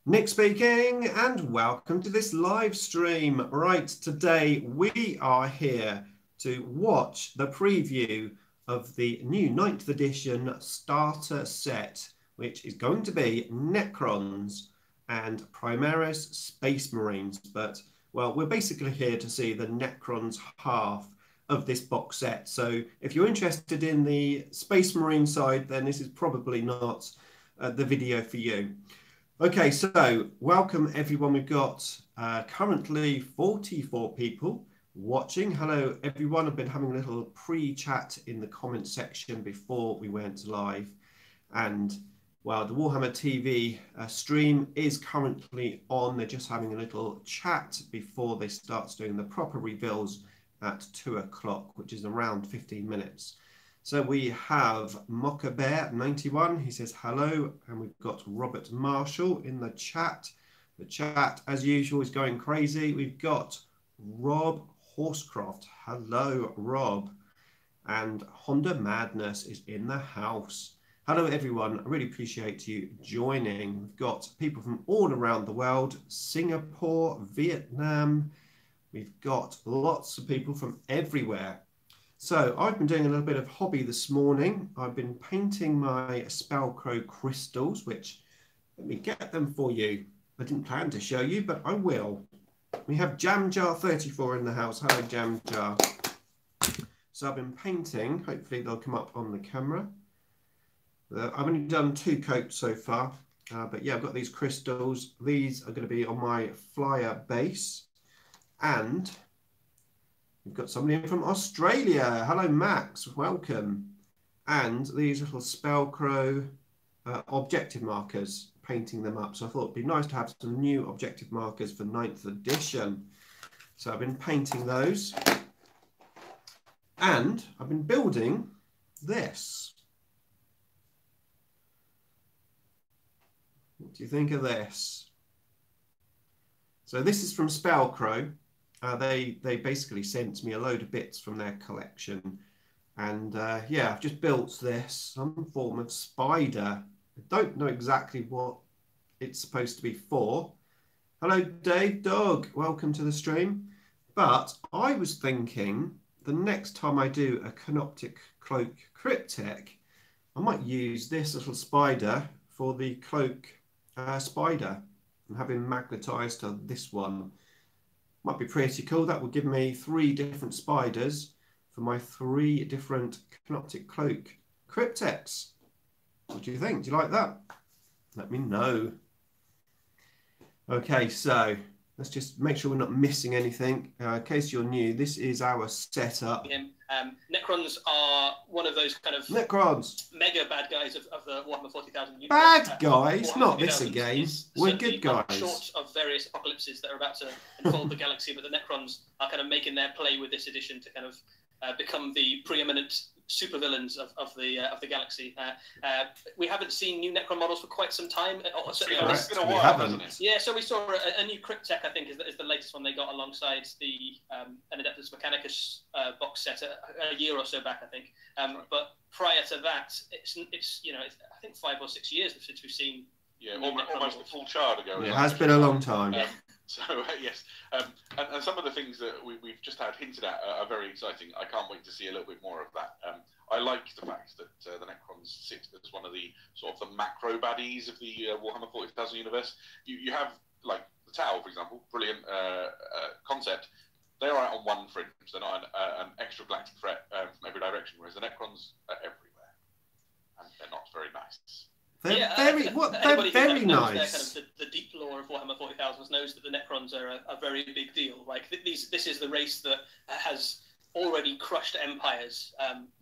Nick speaking, and welcome to this live stream. Right, today we are here to watch the preview of the new 9th edition starter set, which is going to be Necrons and Primaris Space Marines. But, well, we're basically here to see the Necrons half of this box set. So if you're interested in the Space Marine side, then this is probably not the video for you. Okay, so welcome everyone. We've got currently 44 people watching. Hello everyone. I've been having a little pre-chat in the comment section before we went live. And well, the Warhammer TV stream is currently on. They're just having a little chat before they start doing the proper reveals at 2 o'clock, which is around 15 minutes. So we have Mocha Bear 91. He says hello, and we've got Robert Marshall in the chat. The chat, as usual, is going crazy. We've got Rob Horsecroft. Hello, Rob. And Honda Madness is in the house. Hello, everyone. I really appreciate you joining. We've got people from all around the world: Singapore, Vietnam. We've got lots of people from everywhere. So I've been doing a little bit of hobby this morning. I've been painting my Spellcrow crystals, which, let me get them for you. I didn't plan to show you, but I will. We have Jam Jar 34 in the house. Hello, Jam Jar. So I've been painting. Hopefully they'll come up on the camera. I've only done 2 coats so far. But yeah, I've got these crystals. These are going to be on my flyer base. And we've got somebody in from Australia. Hello, Max. Welcome. And these little Spellcrow objective markers, painting them up. So I thought it'd be nice to have some new objective markers for 9th edition. So I've been painting those. And I've been building this. What do you think of this? So this is from Spellcrow. They basically sent me a load of bits from their collection, and yeah, I've just built this, some form of spider. I don't know exactly what it's supposed to be for. Hello, Dave Dog, welcome to the stream. But I was thinking the next time I do a Canoptic Cloak Cryptek, I might use this little spider for the cloak spider and have him magnetized to this one. Might be pretty cool. That would give me 3 different spiders for my 3 different Canoptic Cloak Crypteks. What do you think? Do you like that? Let me know. Okay, so let's just make sure we're not missing anything. In case you're new, this is our setup. Necrons are one of those kind of Necrons, mega bad guys of the Warhammer 40,000 universe. Bad guys, not this again. We're good guys. Short of various apocalypses that are about to unfold the galaxy, but the Necrons are kind of making their play with this edition to kind of become the preeminent supervillains of the galaxy. We haven't seen new Necron models for quite some time. It's been a while, hasn't it? Yeah, so we saw a new Cryptek, I think, is the latest one they got alongside the Adeptus Mechanicus box set a year or so back, I think. But prior to that, it's I think 5 or 6 years since we've seen. Yeah, almost a full chart ago. It has been a long time. Yes, and some of the things that we've just had hinted at are very exciting. I can't wait to see a little bit more of that. I like the fact that the Necrons sit as one of the sort of the macro baddies of the Warhammer 40,000 universe. You have, like, the Tau, for example, brilliant concept. They are out on one fringe. They're not an extra galactic threat from every direction, whereas the Necrons are everywhere, and they're not very nice. They're very nice. Kind of the deep lore of Warhammer 40,000 knows that the Necrons are a very big deal. Like this is the race that has already crushed empires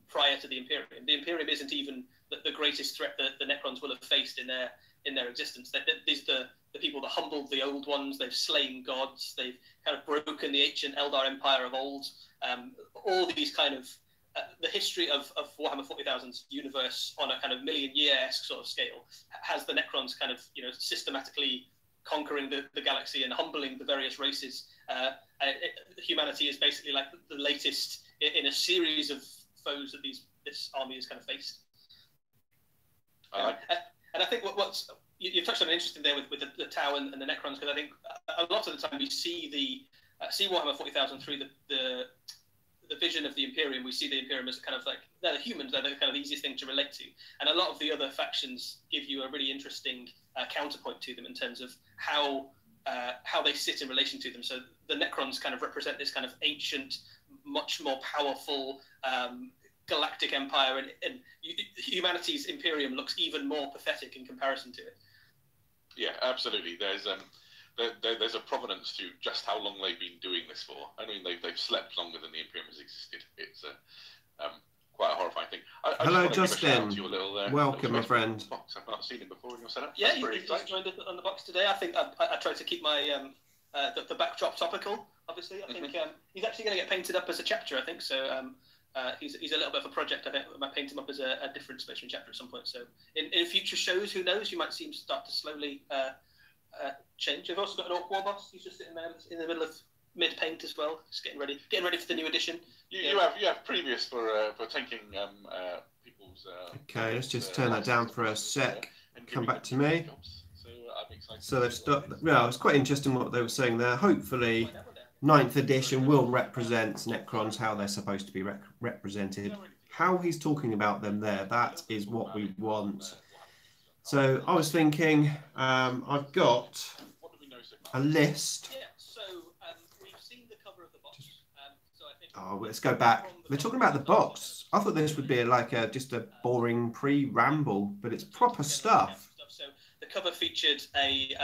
prior to the Imperium. The Imperium isn't even the greatest threat that the Necrons will have faced in their existence. These are the people that humbled the old ones. They've slain gods. They've kind of broken the ancient Eldar Empire of old. All these kind of the history of Warhammer 40,000's universe on a kind of million-year-esque sort of scale has the Necrons kind of, systematically conquering the galaxy and humbling the various races. Humanity is basically like the latest in a series of foes that this army has kind of faced. And I think what's you touched on interesting there with the Tau and the Necrons, because I think a lot of the time we see see Warhammer 40,000 through the vision of the Imperium. We see the Imperium as kind of like they're the humans, they're the kind of easiest thing to relate to, and a lot of the other factions give you a really interesting counterpoint to them in terms of how they sit in relation to them. So the Necrons kind of represent this kind of ancient, much more powerful galactic empire, and humanity's Imperium looks even more pathetic in comparison to it. Yeah, absolutely. There's a provenance to just how long they've been doing this for. I mean, they've slept longer than the Imperium has existed. It's quite a horrifying thing. Hello, Justin. Little, welcome, my friend. Box. I've not seen him before in your setup. Yeah, he's joined on the box today. I think I tried to keep my the backdrop topical. Obviously, I think he's actually going to get painted up as a chapter. I think so. He's a little bit of a project. I think I might paint him up as a different Space Marine chapter at some point. So in future shows, who knows? You might see him start to slowly change. I've also got an Orc War Boss. He's just sitting there in the middle of mid paint as well, just getting ready for the new edition. You have previous for taking people's. Okay, let's just turn that down for a sec. Come back to me. So they've stopped. Well, it's quite interesting what they were saying there. Hopefully, 9th edition will represent Necrons how they're supposed to be represented. How he's talking about them there, that is what we want. So I was thinking, I've got a list. Yeah, so we've seen the cover of the box. So I think let's go back. They're talking about the box. I thought this would be like just a boring pre-ramble, but it's proper stuff. So the cover featured a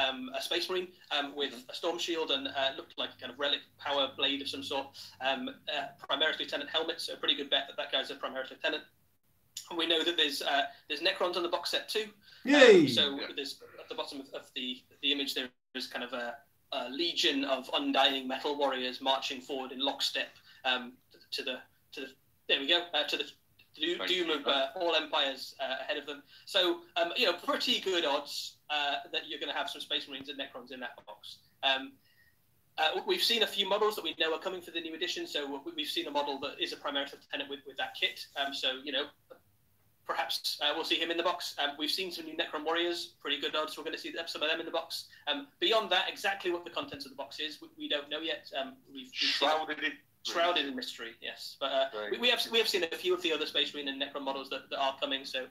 Space Marine with a storm shield and looked like a kind of relic power blade of some sort. Primaris Lieutenant helmet, so a pretty good bet that guy's a Primaris Lieutenant. And we know that there's Necrons on the box set too. Yay! So there's at the bottom of the image there is kind of a legion of undying metal warriors marching forward in lockstep to the there we go to the doom of all empires ahead of them. So pretty good odds that you're going to have some Space Marines and Necrons in that box. We've seen a few models that we know are coming for the new edition. So we've seen a model that is a Primaris Lieutenant with that kit. Perhaps we'll see him in the box. We've seen some new Nekron Warriors, pretty good odds. We're going to see some of them in the box. Beyond that, exactly what the contents of the box is, we don't know yet. We've shrouded in mystery, yes. But we have seen a few of the other Space Marine and Necron models that are coming. So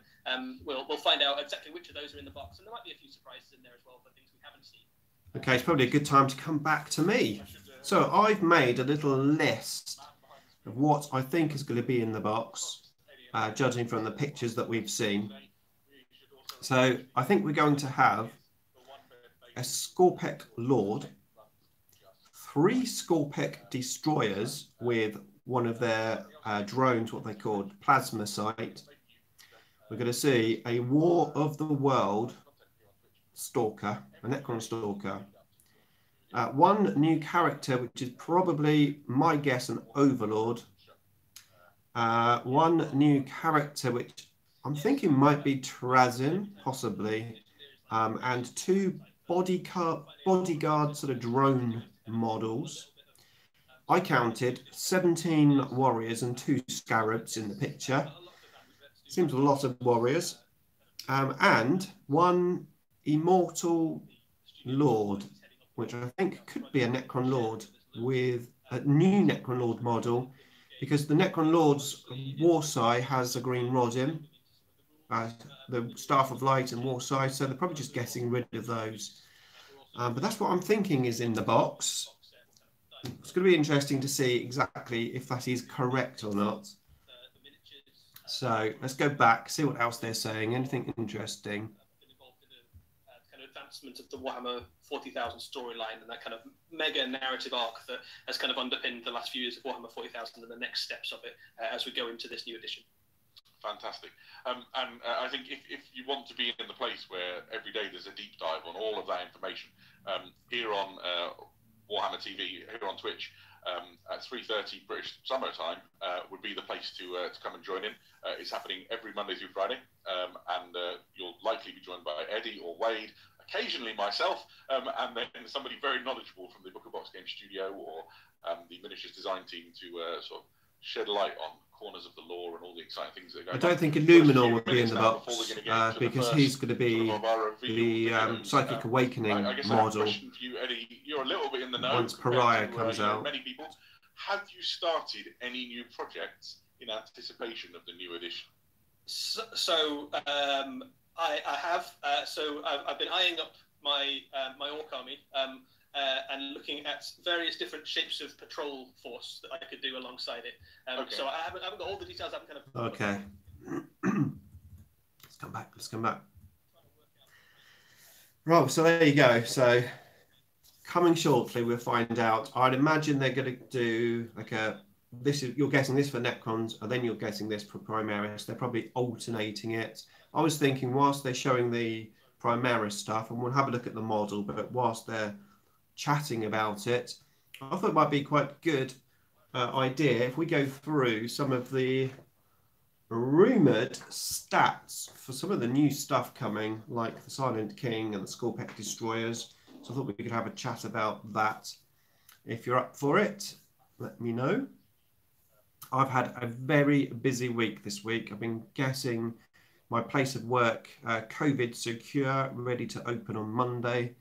we'll find out exactly which of those are in the box, and there might be a few surprises in there as well for things we haven't seen. Okay, it's probably a good time to come back to me. So I've made a little list of what I think is going to be in the box. Judging from the pictures that we've seen. So I think we're going to have a Skorpek Lord, 3 Skorpek destroyers with one of their drones, what they called plasma sight. We're going to see a War of the World Stalker, a Necron Stalker. 1 new character, which is probably, my guess, an Overlord. 1 new character, which I'm thinking might be Trazim, possibly, and 2 bodyguard sort of drone models. I counted 17 warriors and 2 scarabs in the picture. Seems a lot of warriors. And 1 immortal lord, which I think could be a Necron Lord with a new Necron Lord model, because the Necron Lord's Warsai has a green rod in, the Staff of Light and Warsai, so they're probably just getting rid of those. But that's what I'm thinking is in the box. It's going to be interesting to see exactly if that is correct or not. So let's go back, see what else they're saying. Anything interesting? Kind of advancement of the Warhammer 40,000 storyline and that kind of mega narrative arc that has kind of underpinned the last few years of Warhammer 40,000 and the next steps of it as we go into this new edition. Fantastic. And I think if you want to be in the place where every day there's a deep dive on all of that information, here on Warhammer TV, here on Twitch, at 3:30 British Summer Time would be the place to come and join in. It's happening every Monday through Friday, and you'll likely be joined by Eddie or Wade, occasionally myself, and then somebody very knowledgeable from the Book of Box Game studio or the miniatures design team to sort of shed light on corners of the lore and all the exciting things that are going on. I don't think Illuminor will be in the box because he's going to be the Psychic Awakening I guess model. I have a question for you, Eddie. You're a little bit in the know. Once Pariah comes out. Many people. Have you started any new projects in anticipation of the new edition? I have. I've been eyeing up my Orc army and looking at various different shapes of patrol force that I could do alongside it. Okay. So I haven't got all the details. I haven't kind of. Okay. Let's come back. Right. So there you go. So coming shortly, we'll find out. I'd imagine they're going to do like you're guessing this for Necrons, and then you're guessing this for Primaris. They're probably alternating it. I was thinking whilst they're showing the Primaris stuff, and we'll have a look at the model, but whilst they're chatting about it, I thought it might be quite a good idea if we go through some of the rumoured stats for some of the new stuff coming, like the Silent King and the Scorpec Destroyers. So I thought we could have a chat about that. If you're up for it, let me know. I've had a very busy week this week. I've been getting my place of work COVID secure, ready to open on Monday.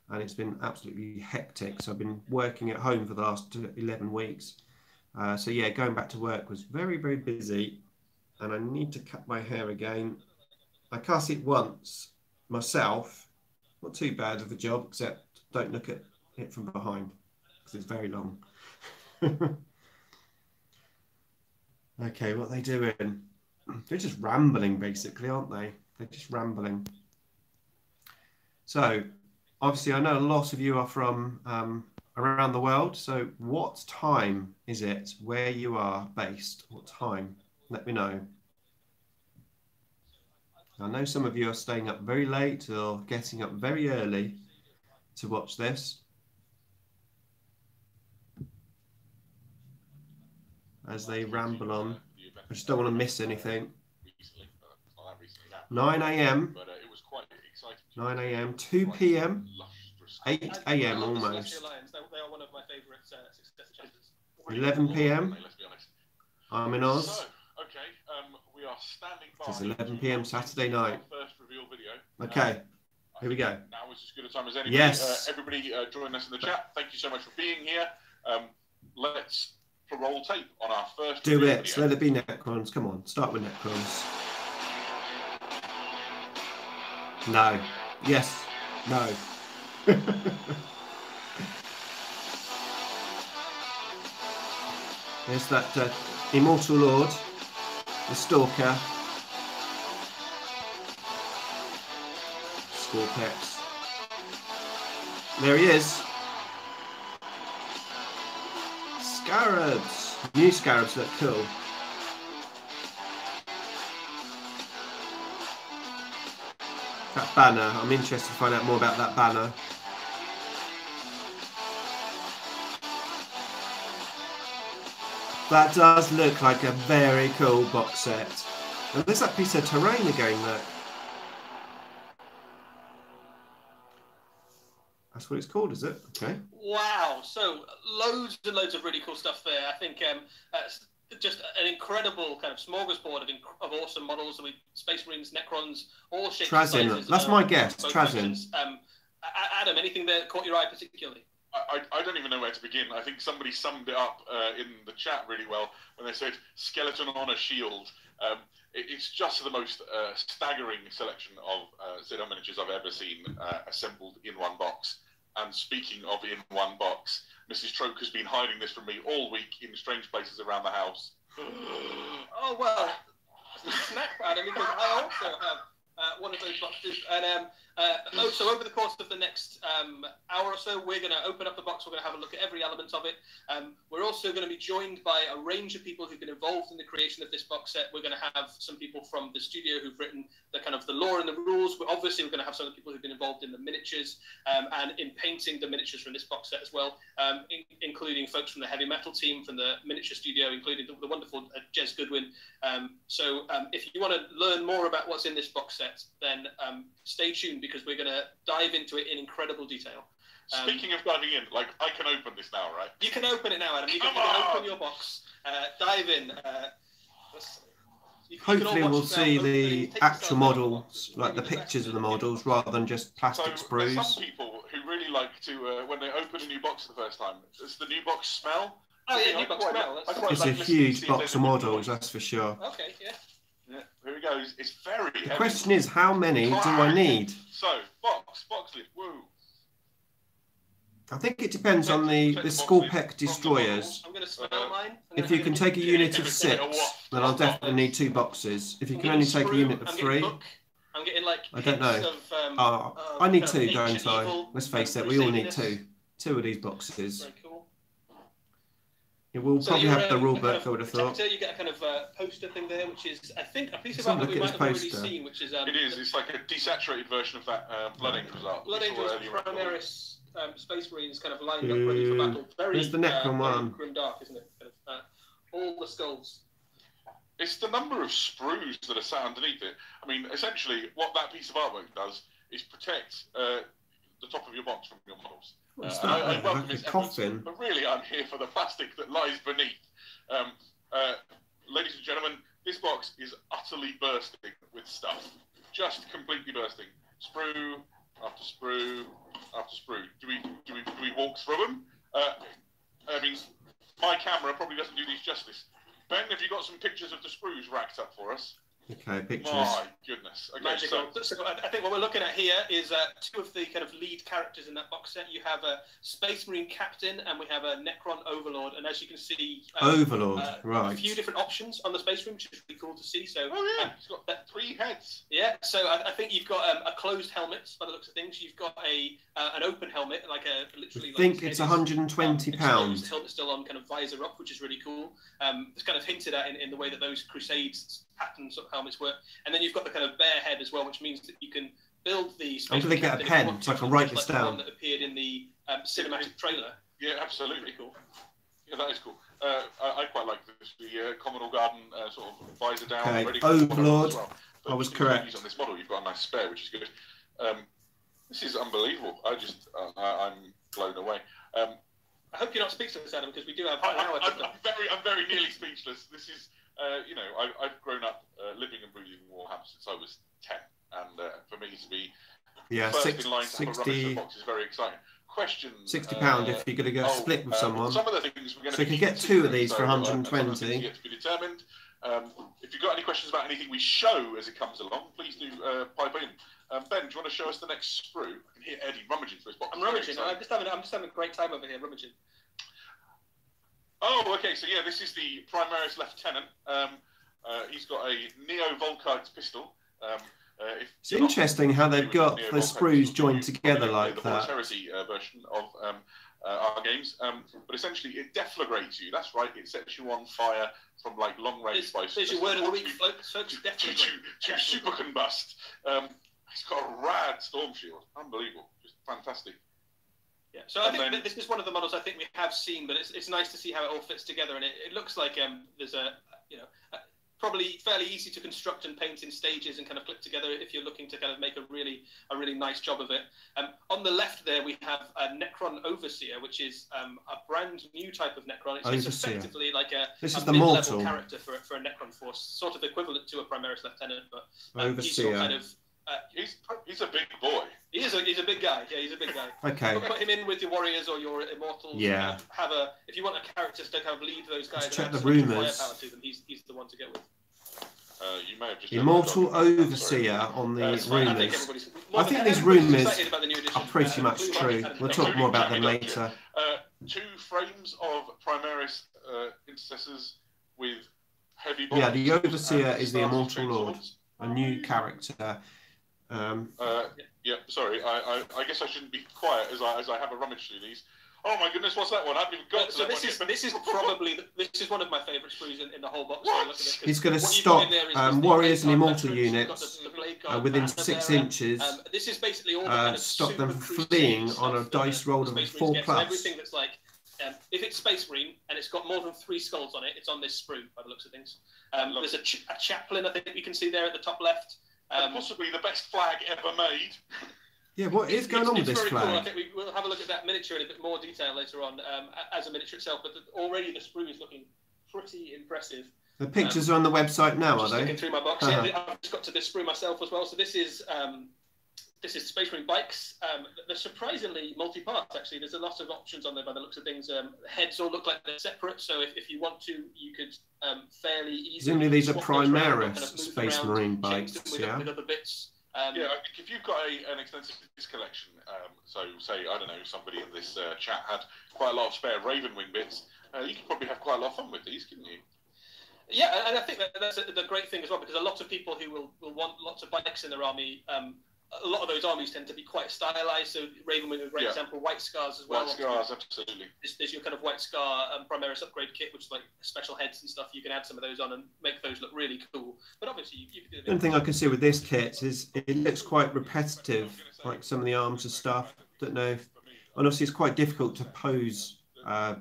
And it's been absolutely hectic. So I've been working at home for the last 11 weeks. So yeah, going back to work was very, very busy. And I need to cut my hair again. I cast it once myself. Not too bad of a job, except don't look at it from behind because it's very long. Okay, what are they doing? They're just rambling, basically, aren't they? They're just rambling. So, obviously, I know a lot of you are from around the world. So, what time is it where you are based? What time? Let me know. I know some of you are staying up very late or getting up very early to watch this. As they ramble on. I just don't want to miss anything. 9 a.m. 9 a.m. 2 p.m. 8 a.m. almost. They are one of my favourite successor chapters. 11 p.m. I'm in Oz. So, okay, we are standing by. It's 11 p.m. Saturday night. First reveal video. Okay, here we go. Now is as good a time as any. Yes. Everybody join us in the chat. Thank you so much for being here. Let's roll tape on our first. Do it. Video. Let it be Necrons. Come on, start with Necrons. No. Yes. No. There's that Immortal Lord, the Stalker, Scorpex. There he is. Scarabs. New Scarabs look cool. That banner. I'm interested to find out more about that banner. That does look like a very cool box set. And there's that piece of terrain again, look. That's what it's called, is it? Okay. Wow. So loads and loads of really cool stuff there. I think just an incredible kind of smorgasbord of awesome models. With Space Marines, Necrons, all shapes and sizes. That's my guess. Trazyn. Adam, anything that caught your eye particularly? I don't even know where to begin. I think somebody summed it up in the chat really well when they said skeleton on a shield. It's just the most staggering selection of Zero miniatures I've ever seen assembled in one box. And speaking of in one box, Mrs. Troke has been hiding this from me all week in strange places around the house. Oh, well, snack, Adam, because I also have one of those boxes. And so over the course of the next hour or so, we're going to open up the box. We're going to have a look at every element of it. We're also going to be joined by a range of people who've been involved in the creation of this box set. We're going to have some people from the studio who've written the lore and the rules. We're going to have some of the people who've been involved in the miniatures and in painting the miniatures from this box set as well, including folks from the heavy metal team, from the miniature studio, including the wonderful Jez Goodwin. So if you want to learn more about what's in this box set, then stay tuned, because we're going to dive into it in incredible detail. Speaking of diving in, I can open this now, right? You can open it now, Adam. You can open your box, dive in. Hopefully we'll see the actual models, like the pictures of the models, rather than just plastic sprues. There's some people who really like to, when they open a new box for the first time, does the new box smell? Oh yeah, new box smell. It's a huge box of models, that's for sure. Okay, yeah. Yeah, here he goes. It's very heavy. The question is, how many do I need? So, box lid, woo. I think it depends on the Skulpec destroyers. I'm going to smell mine. If you can take a unit of 6, then I'll definitely need 2 boxes. If you can only take a unit of 3, I'm getting like I don't know. I need 2, don't I? Let's face it, we all need 2. 2 of these boxes. Very cool. It will probably have the rule book, I would have thought. You get a kind of poster thing there, which is, I think, a piece of art that we might have already seen, which is... it is. It's like a desaturated version of that Blood Angels art. Blood Angels Primaris Space Marines kind of lined up ready for battle. Very the Necron one. Grim dark, isn't it? All the skulls. It's the number of sprues that are sat underneath it. I mean, essentially, what that piece of artwork does is protect the top of your box from your models. What's that? I welcome like its a coffin. efforts, but really, I'm here for the plastic that lies beneath. Ladies and gentlemen, this box is utterly bursting with stuff. Just completely bursting. Sprue after sprue after sprue. Do we walk through them? I mean, my camera probably doesn't do these justice. Ben, have you got some pictures of the sprues racked up for us? Okay, pictures. My goodness. Okay, magical. So I think what we're looking at here is 2 of the kind of lead characters in that box set. You have a Space Marine Captain and we have a Necron Overlord. And as you can see, Overlord, right. A few different options on the Space Marine, which is really cool to see. So, he's got 3 heads. Yeah, so I think you've got a closed helmet by the looks of things. You've got an open helmet, like a literally. I think it's £120. Helmet still on, kind of visor up, which is really cool. It's kind of hinted at in the way that those Crusades pattern sort of helmets work, and then you've got the kind of bare head as well, which means that you can build the. I'm going to get a pen so I can write this down. That appeared in the cinematic trailer. Yeah, absolutely. Pretty cool. Yeah, that is cool. I quite like this. The Commodore Garden sort of visor down. Okay, ready Overlord. Well. I was correct. On this model, you've got a nice spare, which is good. This is unbelievable. I'm blown away. I hope you're not speechless, Adam, because we do have. I'm very nearly speechless. This is. I've grown up living and breathing Warhammer since I was 10, and for me to be first in line to have a rubbish in the box is very exciting. Questions? £60 if you're going to go split with someone. Some of the things we're going so you can get 2 of these for 120. Yet to be determined. If you've got any questions about anything we show as it comes along, please do pipe in. Ben, do you want to show us the next sprue? I can hear Eddie rummaging through his box. I'm rummaging. I'm just having a great time over here rummaging. Oh, okay. So yeah, this is the Primaris Lieutenant. He's got a Neo-Volkite pistol. It's interesting how they've got the sprues joined together like that. The Heresy version of our games, but essentially it deflagrates you. That's right. It sets you on fire from like long range by. There's your word of the week, folks. To super combust. He's got a rad storm shield. Unbelievable. Just fantastic. Yeah, so I think this is one of the models I think we have seen, but it's nice to see how it all fits together, and it looks like there's probably fairly easy to construct and paint in stages and kind of clip together if you're looking to kind of make a really nice job of it. On the left there we have a Necron Overseer, which is a brand new type of Necron. It's effectively like a mid-level character for a Necron force, sort of equivalent to a Primaris Lieutenant, but he's your kind of. He's a big boy. He's a big guy. Yeah, he's a big guy. Okay. Put him in with your Warriors or your Immortals. Yeah. If you want a character to kind of lead those guys, check the rumours. He's the one to get with. You may have just Immortal Overseer on the rumours. I think these rumours are pretty much true. We'll talk more about them later. 2 frames of Primaris intercessors with heavy bodies. Yeah, the Overseer is the Immortal Lord, a new character. Yeah, sorry. I guess I shouldn't be quiet as I have a rummage through these. Oh my goodness, what's that one? I haven't even got to this is probably this is one of my favourite sprues in the whole box. He's going to stop Warriors and Immortal units within 6 inches. This is basically all stop them from fleeing on a dice roll of 4+. So everything that's like, if it's Space Marine and it's got more than 3 skulls on it, it's on this sprue by the looks of things. There's a chaplain I think you can see there at the top left. Possibly the best flag ever made. Yeah, what is going on with this flag? Cool. I think we'll have a look at that miniature in a bit more detail later on as a miniature itself, but already the sprue is looking pretty impressive. The pictures are on the website now, are they? Looking through my box. Yeah, I've just got to this sprue myself as well. So this is Space Marine bikes. They're surprisingly multi-part, actually. There's a lot of options on there by the looks of things. Heads all look like they're separate, so if you want to, you could fairly easily... Presumably these are Primaris Space Marine bikes, yeah? With other bits. Yeah, I think if you've got an extensive disc collection, so say, I don't know, somebody in this chat had quite a lot of spare Raven Wing bits, you could probably have quite a lot of fun with these, couldn't you? Yeah, and I think that's the great thing as well, because a lot of people who will want lots of bikes in their army, a lot of those armies tend to be quite stylized. So Raven Wing is a great example. White Scars as well. White Scars, absolutely. There's your kind of White Scar Primaris upgrade kit, which is like special heads and stuff. You can add some of those on and make those look really cool. But obviously, you could do a bit. One thing I can see with this kit is it looks quite repetitive, like some of the arms and stuff. Don't know. And obviously, it's quite difficult to pose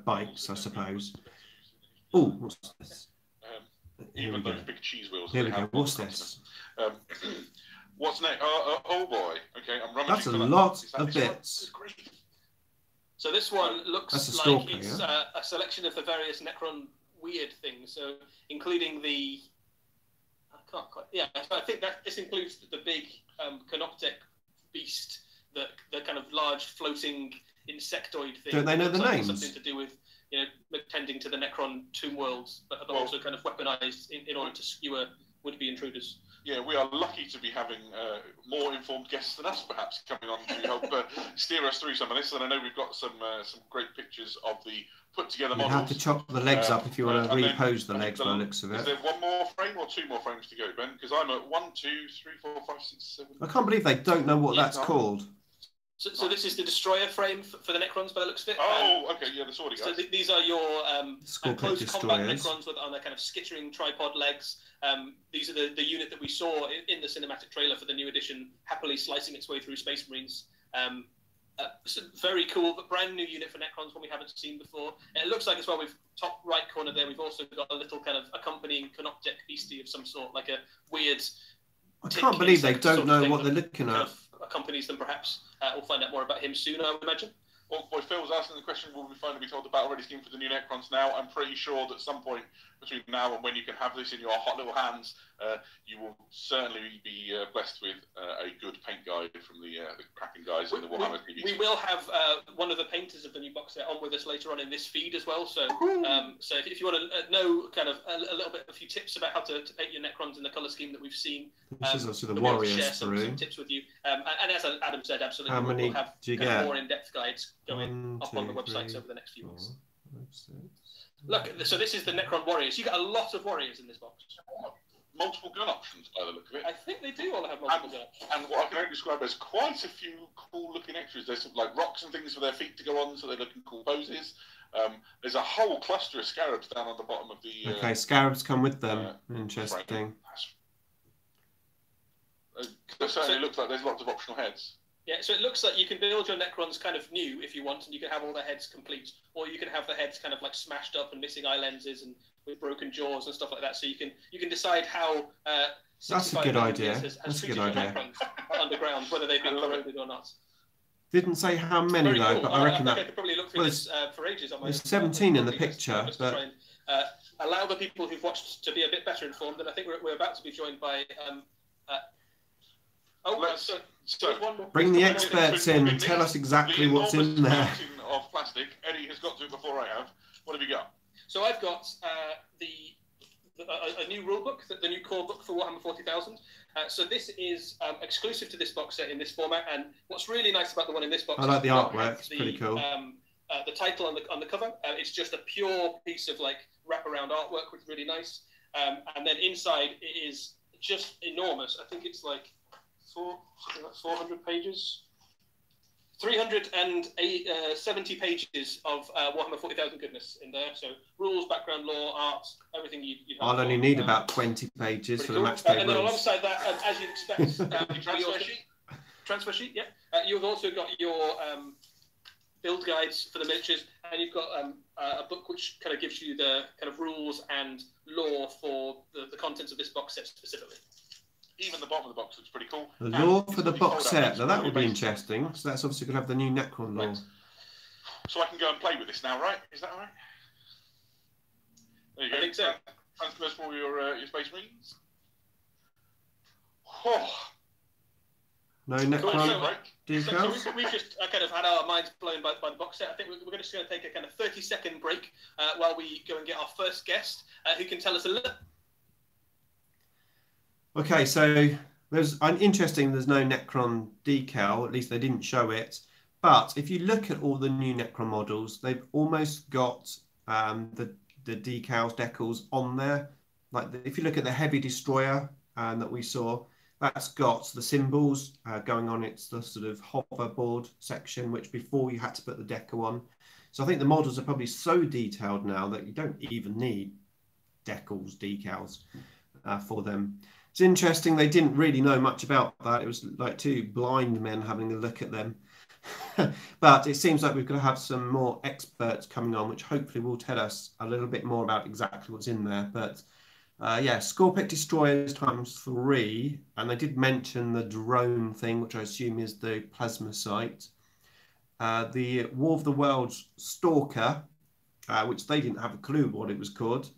bikes, I suppose. Oh, what's this? Even those big cheese wheels. Here we go. What's this? What's next? Oh boy. Okay, I'm rummaging. That's a lot of bits. So this one looks like Stalker, it's a selection of the various Nekron weird things. So including the, I can't quite. Yeah, I think that this includes the big Canoptek beast, the kind of large floating insectoid thing. Don't they know the names? Something to do with, you know, tending to the Necron tomb worlds, but also kind of weaponized in order to skewer would-be intruders. Yeah, we are lucky to be having more informed guests than us, perhaps, coming on to help steer us through some of this. And I know we've got some great pictures of the put-together models. You have to chop the legs up if you want to repose the legs by the looks of it. Is there one more frame or two more frames to go, Ben? Because I'm at 1, 2, 3, 4, 5, 6, 7... I can't believe they don't know what that's called. So this is the destroyer frame for the Necrons by the looks of it. Oh, okay, yeah, the swordy guys. So these are your close combat destroyers. Necrons on their kind of skittering tripod legs. These are the unit that we saw in the cinematic trailer for the new edition, happily slicing its way through Space Marines. Very cool, but brand new unit for Necrons, one we haven't seen before. And it looks like as well, we've top right corner there, we've also got a little kind of accompanying Canoptek beastie of some sort, like a weird... I can't believe they don't know what they're looking at. Accompanies them, perhaps. We'll find out more about him soon, I would imagine. Well, boy, Phil's asking the question, will we finally be told the battle ready scheme for the new Necrons now? I'm pretty sure that some point between now and when you can have this in your hot little hands, you will certainly be blessed with a good paint guide from the cracking guys in the Warhammer TV. We will have one of the painters of the new box set on with us later on in this feed as well. So, so if you want to know kind of a little bit, a few tips about how to paint your Necrons in the colour scheme that we've seen, this is also the Warriors share some tips with you. And as Adam said, absolutely, how many we'll have do you get? More in-depth guides going up on the websites over the next few weeks. Look, so this is the Nekron Warriors. You got a lot of warriors in this box. Multiple gun options by the look of it. I think they do all have multiple gun options. And what I can only describe as quite a few cool-looking extras. There's some, like rocks and things for their feet to go on, so they look in cool poses. There's a whole cluster of scarabs down on the bottom of the... okay, scarabs come with them. Interesting. It certainly looks like there's lots of optional heads. Yeah, so it looks like you can build your Necrons kind of new if you want, and you can have all the heads complete, or you can have the heads kind of like smashed up and missing eye lenses and with broken jaws and stuff like that. So you can decide how. That's a good idea. That's a good idea. Underground, whether they've been corroded or not. Didn't say how many though, but I reckon that. I could probably look through this for ages. On my there's 17 in the picture, but allow the people who've watched to be a bit better informed. And I think we're about to be joined by. Bring the experts in and tell us exactly what's in there. Of plastic. Eddie has got to it before I have. What have you got? So I've got a new rule book, the new core book for Warhammer 40,000. So this is exclusive to this box set in this format. And what's really nice about the one in this box, I like the artwork. It's pretty cool. The title on the cover, it's just a pure piece of like wraparound artwork, which is really nice. And then inside it is just enormous. I think it's like 400 pages, 370 pages of Warhammer 40,000 goodness in there. So rules, background, lore, art, everything you have. I'll only need about 20 pages for the match day and then rules. alongside that, as you'd expect, transfer sheet, yeah. You've also got your build guides for the miniatures, and you've got a book which kind of gives you the kind of rules and lore for the contents of this box set specifically. Even the bottom of the box looks pretty cool. The lore for the box set, now that would be interesting. So that's obviously going to have the new Necron lore. So I can go and play with this now, right? Is that all right? There you go. I think so. Transfers for your Space Marines. Oh. No Necron decals? So we've just kind of had our minds blown by the box set. I think we're just going to take a kind of 30-second break while we go and get our first guest who can tell us a little. Okay, so there's interesting. There's no Necron decal. At least they didn't show it. But if you look at all the new Necron models, they've almost got the decals on there. Like if you look at the Heavy Destroyer that we saw, that's got the symbols going on. It's the sort of hoverboard section, which before you had to put the decal on. So I think the models are probably so detailed now that you don't even need decals for them. It's interesting. They didn't really know much about that. It was like two blind men having a look at them. But it seems like we're going to have some more experts coming on, which hopefully will tell us a little bit more about exactly what's in there. But yeah, Scorpic Destroyers ×3, and they did mention the drone thing, which I assume is the plasma site. The War of the Worlds Stalker, which they didn't have a clue what it was called.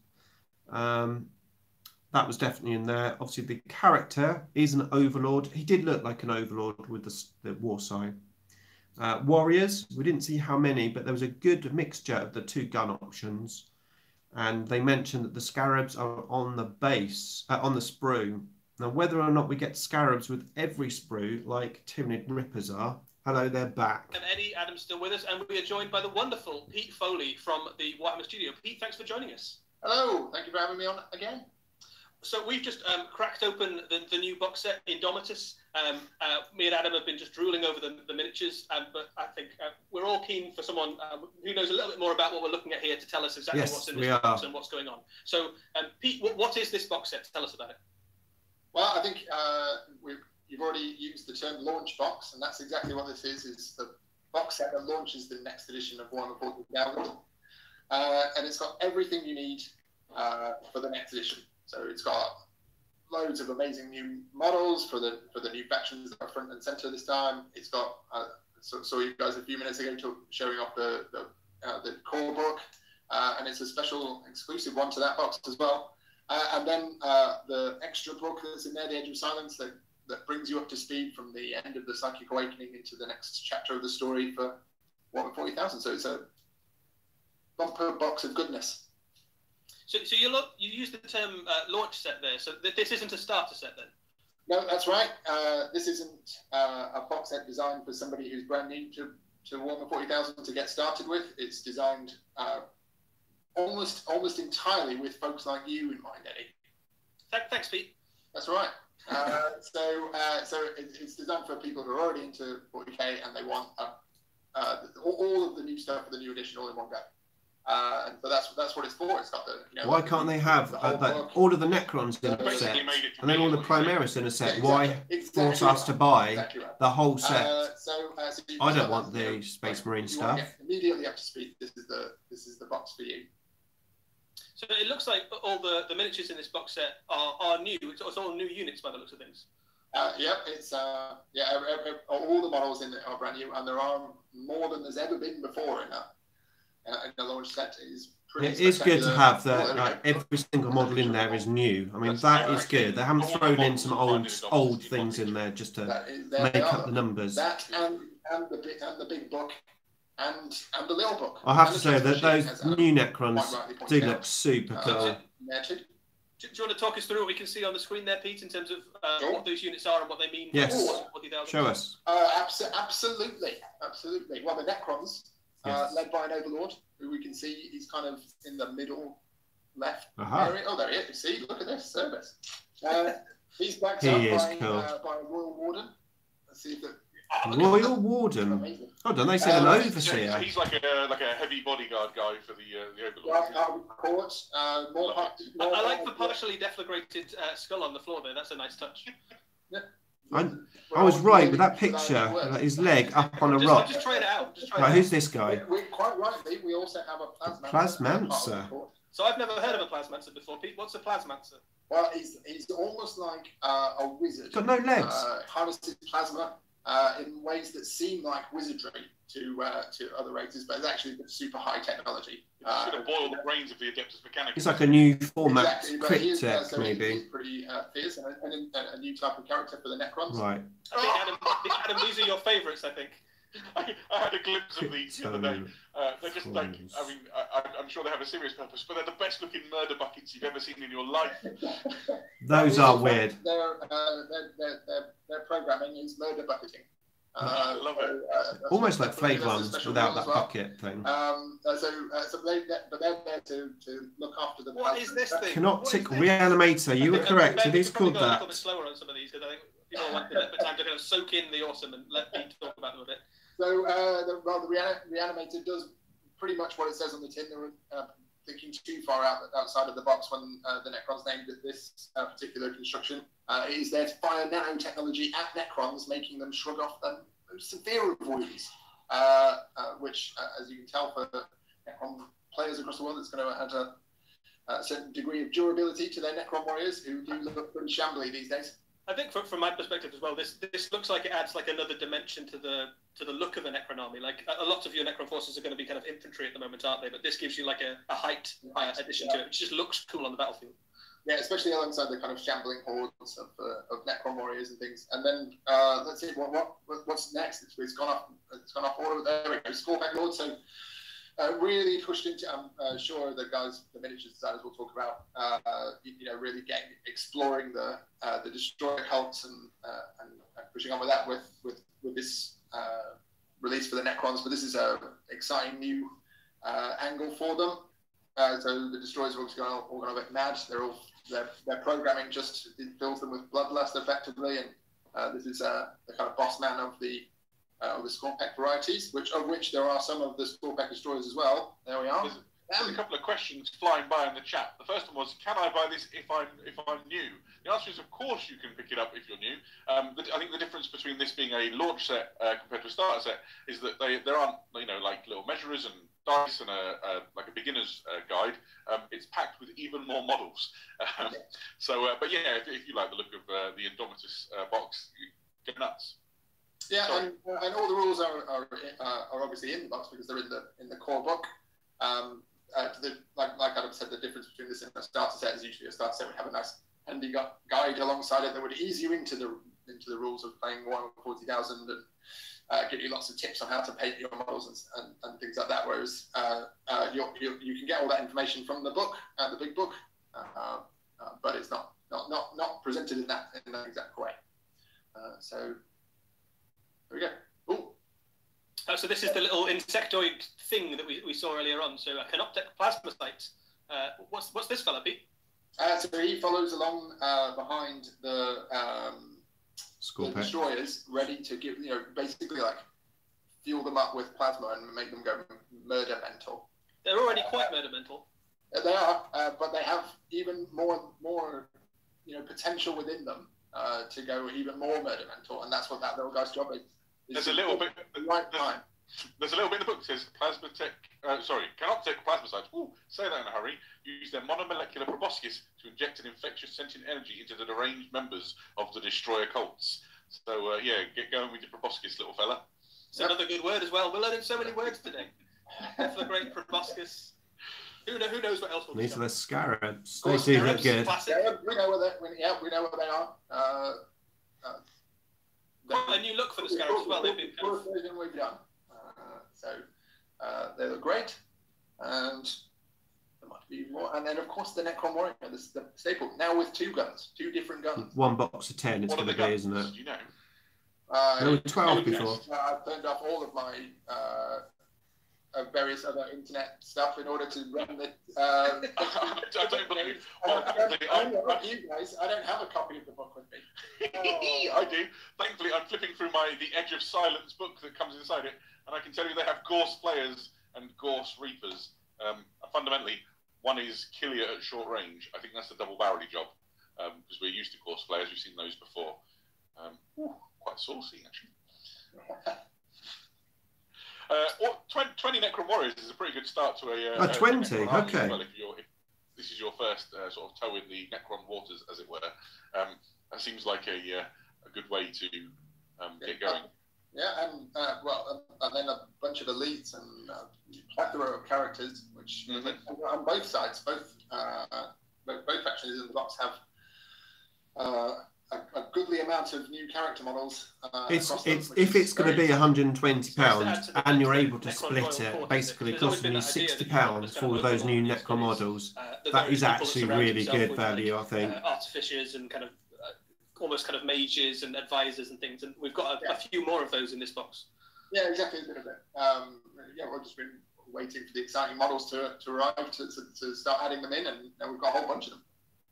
That was definitely in there. Obviously, the character is an Overlord. He did look like an Overlord with the war sign. Warriors, we didn't see how many, but there was a good mixture of the two gun options. And they mentioned that the Scarabs are on the base, on the sprue. Now, whether or not we get Scarabs with every sprue, like Tyranid Rippers are, hello, they're back. And Eddie, Adam's still with us, and we are joined by the wonderful Pete Foley from the Warhammer studio. Pete, thanks for joining us. Hello, thank you for having me on again. So we've just cracked open the new box set, Indomitus. Me and Adam have been just drooling over the miniatures, but I think we're all keen for someone who knows a little bit more about what we're looking at here to tell us exactly what's in this box and what's going on. So, Pete, what is this box set? Tell us about it. Well, I think you've already used the term launch box, and that's exactly what this is the box set that launches the next edition of Warhammer 40,000. And it's got everything you need for the next edition. So it's got loads of amazing new models for the new factions that are front and center this time. It's got saw you guys a few minutes ago showing off the core book, and it's a special exclusive one to that box as well. And then the extra book that's in there, the Edge of Silence, that brings you up to speed from the end of the Psychic Awakening into the next chapter of the story for Warhammer 40,000. So it's a bumper box of goodness. So you use the term launch set there. So this isn't a starter set then? No, that's right. This isn't a box set designed for somebody who's brand new to Warhammer 40,000 to get started with. It's designed almost entirely with folks like you in mind, Eddie. Thanks, Pete. That's right. So it's designed for people who are already into 40k and they want all of the new stuff for the new edition all in one go. But that's what it's for. It's got the. Why can't they have all of the Necrons in a set and then all the Primaris in a set? Exactly, Why force us to buy the whole set? So I don't want the Space Marine stuff. Immediately up to speed. This is the box for you. So it looks like all the miniatures in this box set are new. It's all new units by the looks of things. It's all the models in it are brand new, and there are more than there's ever been before in a launch set. It is good to have that every single model in there is new. I mean, that is good. They haven't thrown in some old things in there just to make up the numbers. That and the big book and the little book. I have to say that those new Necrons do look super cool. Do you want to talk us through what we can see on the screen there, Pete, in terms of what those units are and what they mean? Yes. Show us. Absolutely. Well, the Necrons. Led by an Overlord, who we can see he's kind of in the middle left area. Oh, there he is. See, look at this service. He's backed up by a Royal Warden. Let's see if the Royal Warden. Oh, don't they say an overseer? He's like a heavy bodyguard guy for the Overlord. I like the partially deflagrated skull on the floor there. That's a nice touch. Yeah. I was right with that picture, like his leg up on a rock. Just try it out. Who's this guy? We're quite right, Pete. We also have a Plasmancer. So I've never heard of a Plasmancer before, Pete. What's a Plasmancer? Well, he's almost like a wizard. Got no legs. Harnesses plasma in ways that seem like wizardry to other races, but it's actually super high technology. Should have boiled the brains of the Adeptus Mechanicus. It's like a new format, exactly, cryptic, so maybe. He's pretty fierce and a new type of character for the Necrons. Right. I think, Adam, these are your favourites, I think. I had a glimpse of these the other day. They're just like, I mean, I'm sure they have a serious purpose, but they're the best looking murder buckets you've ever seen in your life. Those are weird. Their programming is murder bucketing. I love it. Almost like Flave ones without that bucket thing. But they're there to look after the. What is this thing? Canoptic Reanimator. You were correct. It is called that. A that. little bit slower on some of these because I think people want a bit of time to kind of soak in the awesome and let me talk about them a bit. So, the Reanimator does pretty much what it says on the tin. They were thinking too far outside of the box when the Necrons named it this particular construction. It is there to fire nanotechnology at Necrons, making them shrug off them severe wounds, which, as you can tell, for Necron players across the world, it's going to add a certain degree of durability to their Nekron Warriors, who do look pretty shambly these days. I think from my perspective as well, this looks like it adds like another dimension to the look of the Necron army. Like a lot of your Necron forces are going to be kind of infantry at the moment, aren't they? But this gives you like a height addition to it, which just looks cool on the battlefield. Yeah, especially alongside the kind of shambling hordes of Nekron Warriors and things. And then let's see what's next. It's gone off order. There we go. Scorpack Lord. So really pushed into. I'm sure the miniature designers will talk about. Really exploring the destroyer cults and pushing on with that with this release for the Necrons. But this is a exciting new angle for them. So the destroyers are all going a bit mad. Their programming just fills them with bloodlust effectively, and this is the kind of boss man of the Scorpack varieties, of which there are some of the Scorpack destroyers as well. There we are. There's a couple of questions flying by in the chat. The first one was, can I buy this if I'm new? The answer is, of course, you can pick it up if you're new. I think the difference between this being a launch set compared to a starter set is that there aren't like little measurers and dice and like a beginner's guide. It's packed with even more models. But yeah, if you like the look of the Indomitus box, you go nuts. Yeah, and all the rules are obviously in the box because they're in the core book. Like Adam said, the difference between this and a starter set is usually a starter set would have a nice handy guide alongside it that would ease you into the rules of playing Warhammer 40,000 and give you lots of tips on how to paint your models and things like that. Whereas you can get all that information from the book, the big book, but it's not presented in that exact way. So there we go. Ooh. So this is the little insectoid thing that we saw earlier on. So a Canoptech plasmacyte. What's this fella, Pete? So he follows along behind the destroyers, ready to give, basically like fuel them up with plasma and make them go murder mental. They're already quite murder mental. They are, but they have even more potential within them to go even more murder mental, and that's what that little guy's job is. There's a little bit. There's a little bit in the book that says Canoptech plasmacytes. Ooh, say that in a hurry. Use their monomolecular proboscis to inject an infectious sentient energy into the deranged members of the destroyer cults. So get going with your proboscis, little fella. It's another good word as well. We're learning so many words today. That's the great proboscis. Who knows what else will be? These are the scarabs. They do look good. Yeah, we know where they are. Quite a new look for the scarabs as well. They've been kind of... we've done. They look great, and there might be more. And then, of course, the Nekron Warrior, the staple. Now with two different guns. One box of 10 it's going to be, isn't it? You know? There were 12 before. I've turned off all of my various other internet stuff in order to run the. I don't believe. Unlike you guys, I don't have a copy of the book with me. I do. Thankfully, I'm flipping through the Edge of Silence book that comes inside it, and I can tell you they have Gorse Players and Gorse Reapers. Fundamentally, one is Killia at short range. I think that's the double-barrelly job, because we're used to Gorse Players. We've seen those before. Quite saucy, actually. 20 Necron Warriors is a pretty good start to a 20, okay. Well, if this is your first sort of toe in the Necron waters, as it were, that seems like a good way to get going. Yeah, and and then a bunch of elites and a plethora of characters, which on both sides, both factions in the box have a goodly amount of new character models. If it's going to be £120 and you're able to split it, basically costing you £60 for all those new Necron models, that is actually really good value, I think. Artificers and kind of almost kind of mages and advisors and things, and we've got a few more of those in this box. Yeah, exactly. We've just been waiting for the exciting models to arrive to start adding them in, and now we've got a whole bunch of them.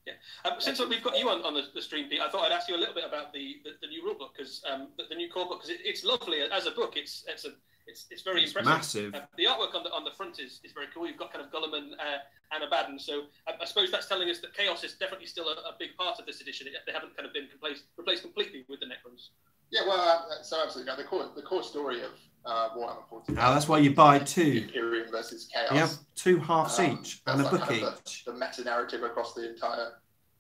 Yeah. Since we've got you on the stream, Pete, I thought I'd ask you a little bit about the new rule book, because the new core book, because it's lovely as a book. It's very impressive. Massive. The artwork on the front is very cool. You've got kind of Gollum and Abaddon. So I suppose that's telling us that Chaos is definitely still a big part of this edition. They haven't kind of been replaced completely with the Necrons. Yeah, well, so absolutely. The core story of Warhammer 40. Now that's why you buy two. Imperium versus Chaos. You have two halves each and a book kind of each. The meta narrative across the entire,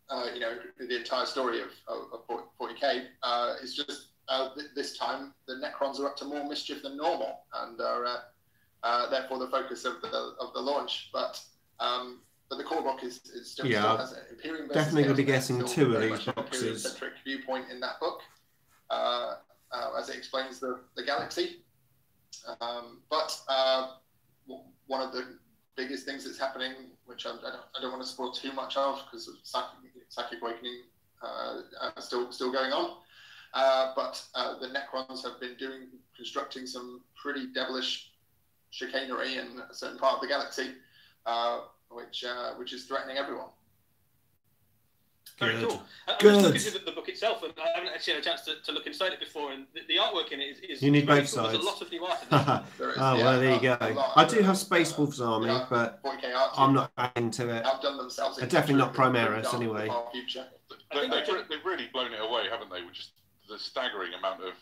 the entire story of 40k is just this time the Necrons are up to more mischief than normal, and are therefore the focus of the launch. But the core book is still has an Imperium versus definitely going to be Chaos. getting Still two of very these much boxes. an Imperium-centric viewpoint in that book, as it explains the galaxy. But one of the biggest things that's happening, which I don't want to spoil too much of, because of Psychic Awakening still going on. But the Necrons have been constructing some pretty devilish chicanery in a certain part of the galaxy, which is threatening everyone. Very cool. I'm Good. just looking at the book itself, and I haven't actually had a chance to look inside it before, and the artwork in it is You need very both cool. sides. There's a lot of new art in this. Well, there you go. I do have Space Wolf's army, but 40K art I'm not into it. outdone themselves. They're definitely not Primaris anyway. They've really blown it away, haven't they? With just the staggering amount of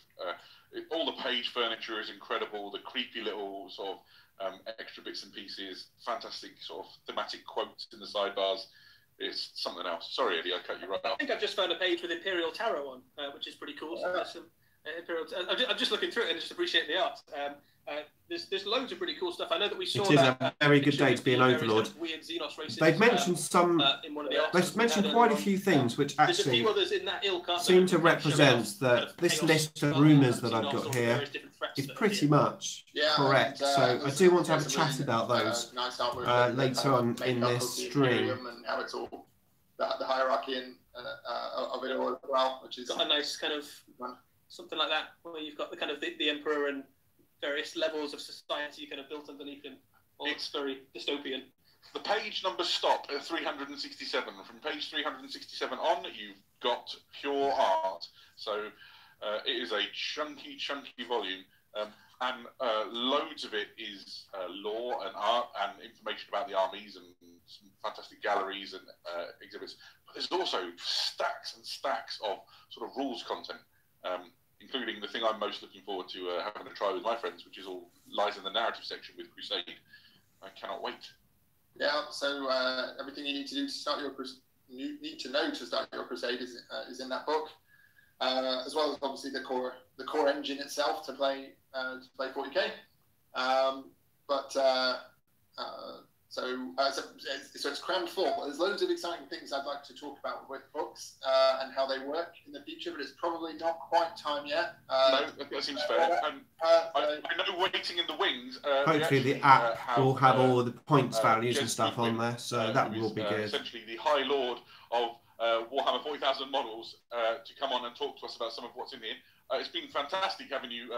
all the page furniture is incredible. The creepy little sort of extra bits and pieces, fantastic sort of thematic quotes in the sidebars. It's something else. Sorry, Eddie, I cut you right off. I think I've just found a page with Imperial Tarot on, which is pretty cool. So there's some Imperial. I'm just looking through it and just appreciating the art. There's loads of pretty cool stuff. I know that we saw. It is a very good day to be an Overlord. Weird Xenos races. They've mentioned some. In one of the They've mentioned quite a few things which actually seem to represent that this list of rumours that I've got here is pretty much correct. So I do want to have a chat about those later on in this stream. And how it's all the hierarchy of it all as well, which is got a nice kind of something like that, where you've got the kind of the Emperor and various levels of society kind of built underneath him. It's very dystopian. The page numbers stop at 367. From page 367 on, you've got pure art. So it is a chunky volume. And loads of it is lore and art and information about the armies and some fantastic galleries and exhibits. But there's also stacks and stacks of sort of rules content, including the thing I'm most looking forward to having a try with my friends, which is all lies in the narrative section with Crusade. I cannot wait. Yeah, so everything you need to do to start your know to start your Crusade is in that book, as well as obviously the core engine itself to play 40k. So it's crammed full. There's loads of exciting things I'd like to talk about with books and how they work in the future, but it's probably not quite time yet. No, that seems fair. I know waiting in the wings. Hopefully the app will have all the points values and stuff on there, so that will be good. Essentially the High Lord of Warhammer 40,000 models to come on and talk to us about some of what's in here. It's been fantastic having you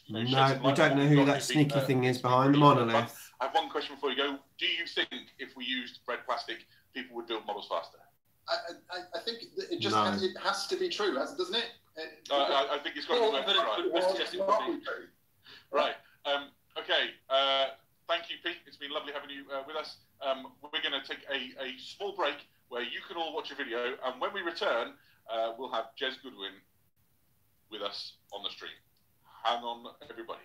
No, we don't know who that sneaky thing is behind the monolith. I have one question before you go. Do you think if we used red plastic, people would build models faster? I think it has to be true, doesn't it? I think it's got to be right. Right. Okay. Thank you, Pete. It's been lovely having you with us. We're going to take a small break where you can all watch a video, and when we return, we'll have Jez Goodwin with us on the stream. Hang on, everybody.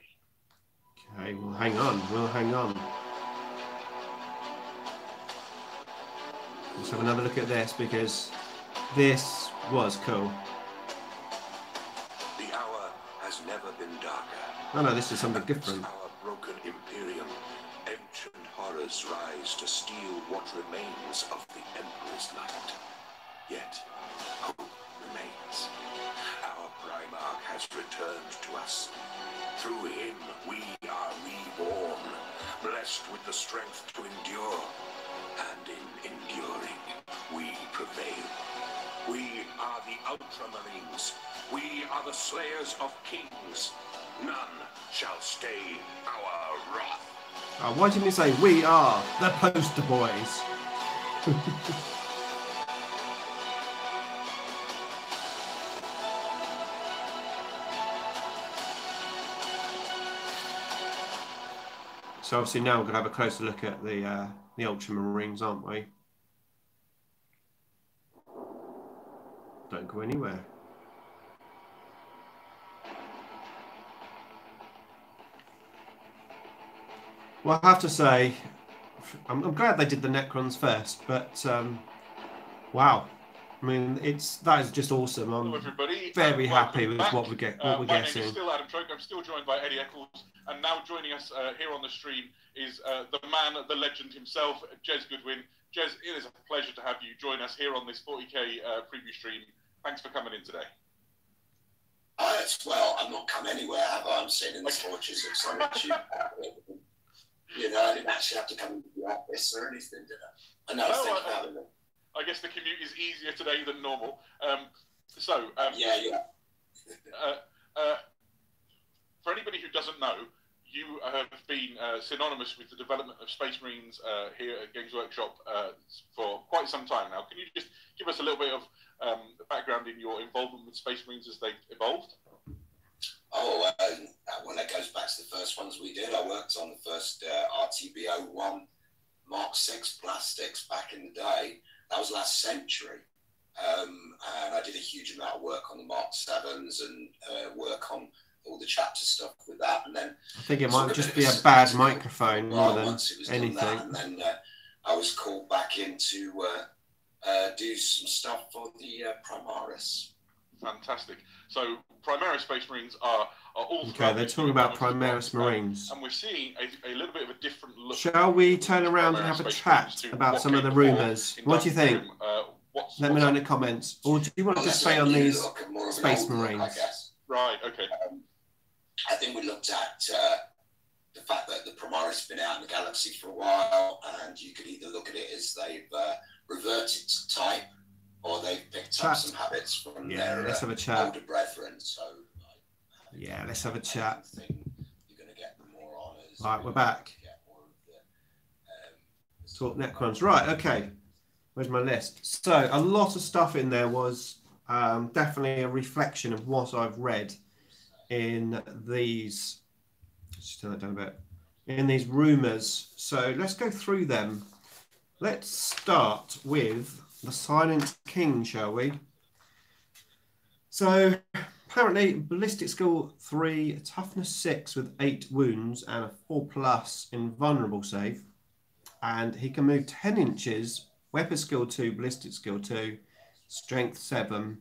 Okay, we'll hang on. Let's have another look at this, because this was cool. The hour has never been darker. Oh no, this is something different. Our broken Imperium, ancient horrors rise to steal what remains of the Emperor's light. Yet, hope remains. Our Primarch has returned to us. Through him, we are reborn, blessed with the strength to endure. And in enduring, we prevail. We are the Ultramarines. We are the slayers of kings. None shall stay our wrath. Why didn't you say we are the poster boys? So obviously now we're going to have a closer look at the Ultramarines, aren't we? Don't go anywhere. Well, I have to say, I'm glad they did the Necrons first, but wow. I mean, that is just awesome. I'm very happy with what we're getting. My name is still Adam Troke. I'm still joined by Eddie Eccles, and now joining us here on the stream is the man, the legend himself, Jez Goodwin. Jez, it is a pleasure to have you join us here on this 40k preview stream. Thanks for coming in today. Well, I'm not come anywhere, have I? I'm sitting in the torches of solitude. You know, I didn't actually have to come into the office or anything, did I? I know. I guess the commute is easier today than normal. For anybody who doesn't know, you have been synonymous with the development of Space Marines here at Games Workshop for quite some time now. Can you just give us a little bit of background in your involvement with Space Marines as they've evolved? Oh, well, that goes back to the first ones we did. I worked on the first RTB-01 Mark 6 plastics back in the day. That was last century. And I did a huge amount of work on the Mark 7s and work on all the chapter stuff with that. And then I think it might just be a bad microphone more than anything. And then I was called back in to do some stuff for the Primaris. Fantastic. So Primaris Space Marines are all... Okay, they're talking about Primaris Marines. And we're seeing a little bit of a different look. Shall we turn around and have a chat about some of the rumours? What do you think? Let me know in the comments. Or do you want to just stay on these Space Marines? I guess. Right, okay. I think we looked at the fact that the Primaris have been out in the galaxy for a while, and you could either look at it as they've reverted to type, or they've picked up some habits from their let's have a chat. older brethren. So, let's have a chat. You're going to get more honours. Right, we're back. Talk Necrons. Right, okay. Where's my list? So, a lot of stuff in there was definitely a reflection of what I've read in these. Just turn that down a bit. In these rumours. So, let's go through them. Let's start with the Silent King, shall we? So, apparently, Ballistic Skill 3, Toughness 6 with 8 wounds and a 4+ invulnerable save. And he can move 10 inches, Weapon Skill 2, Ballistic Skill 2, Strength 7,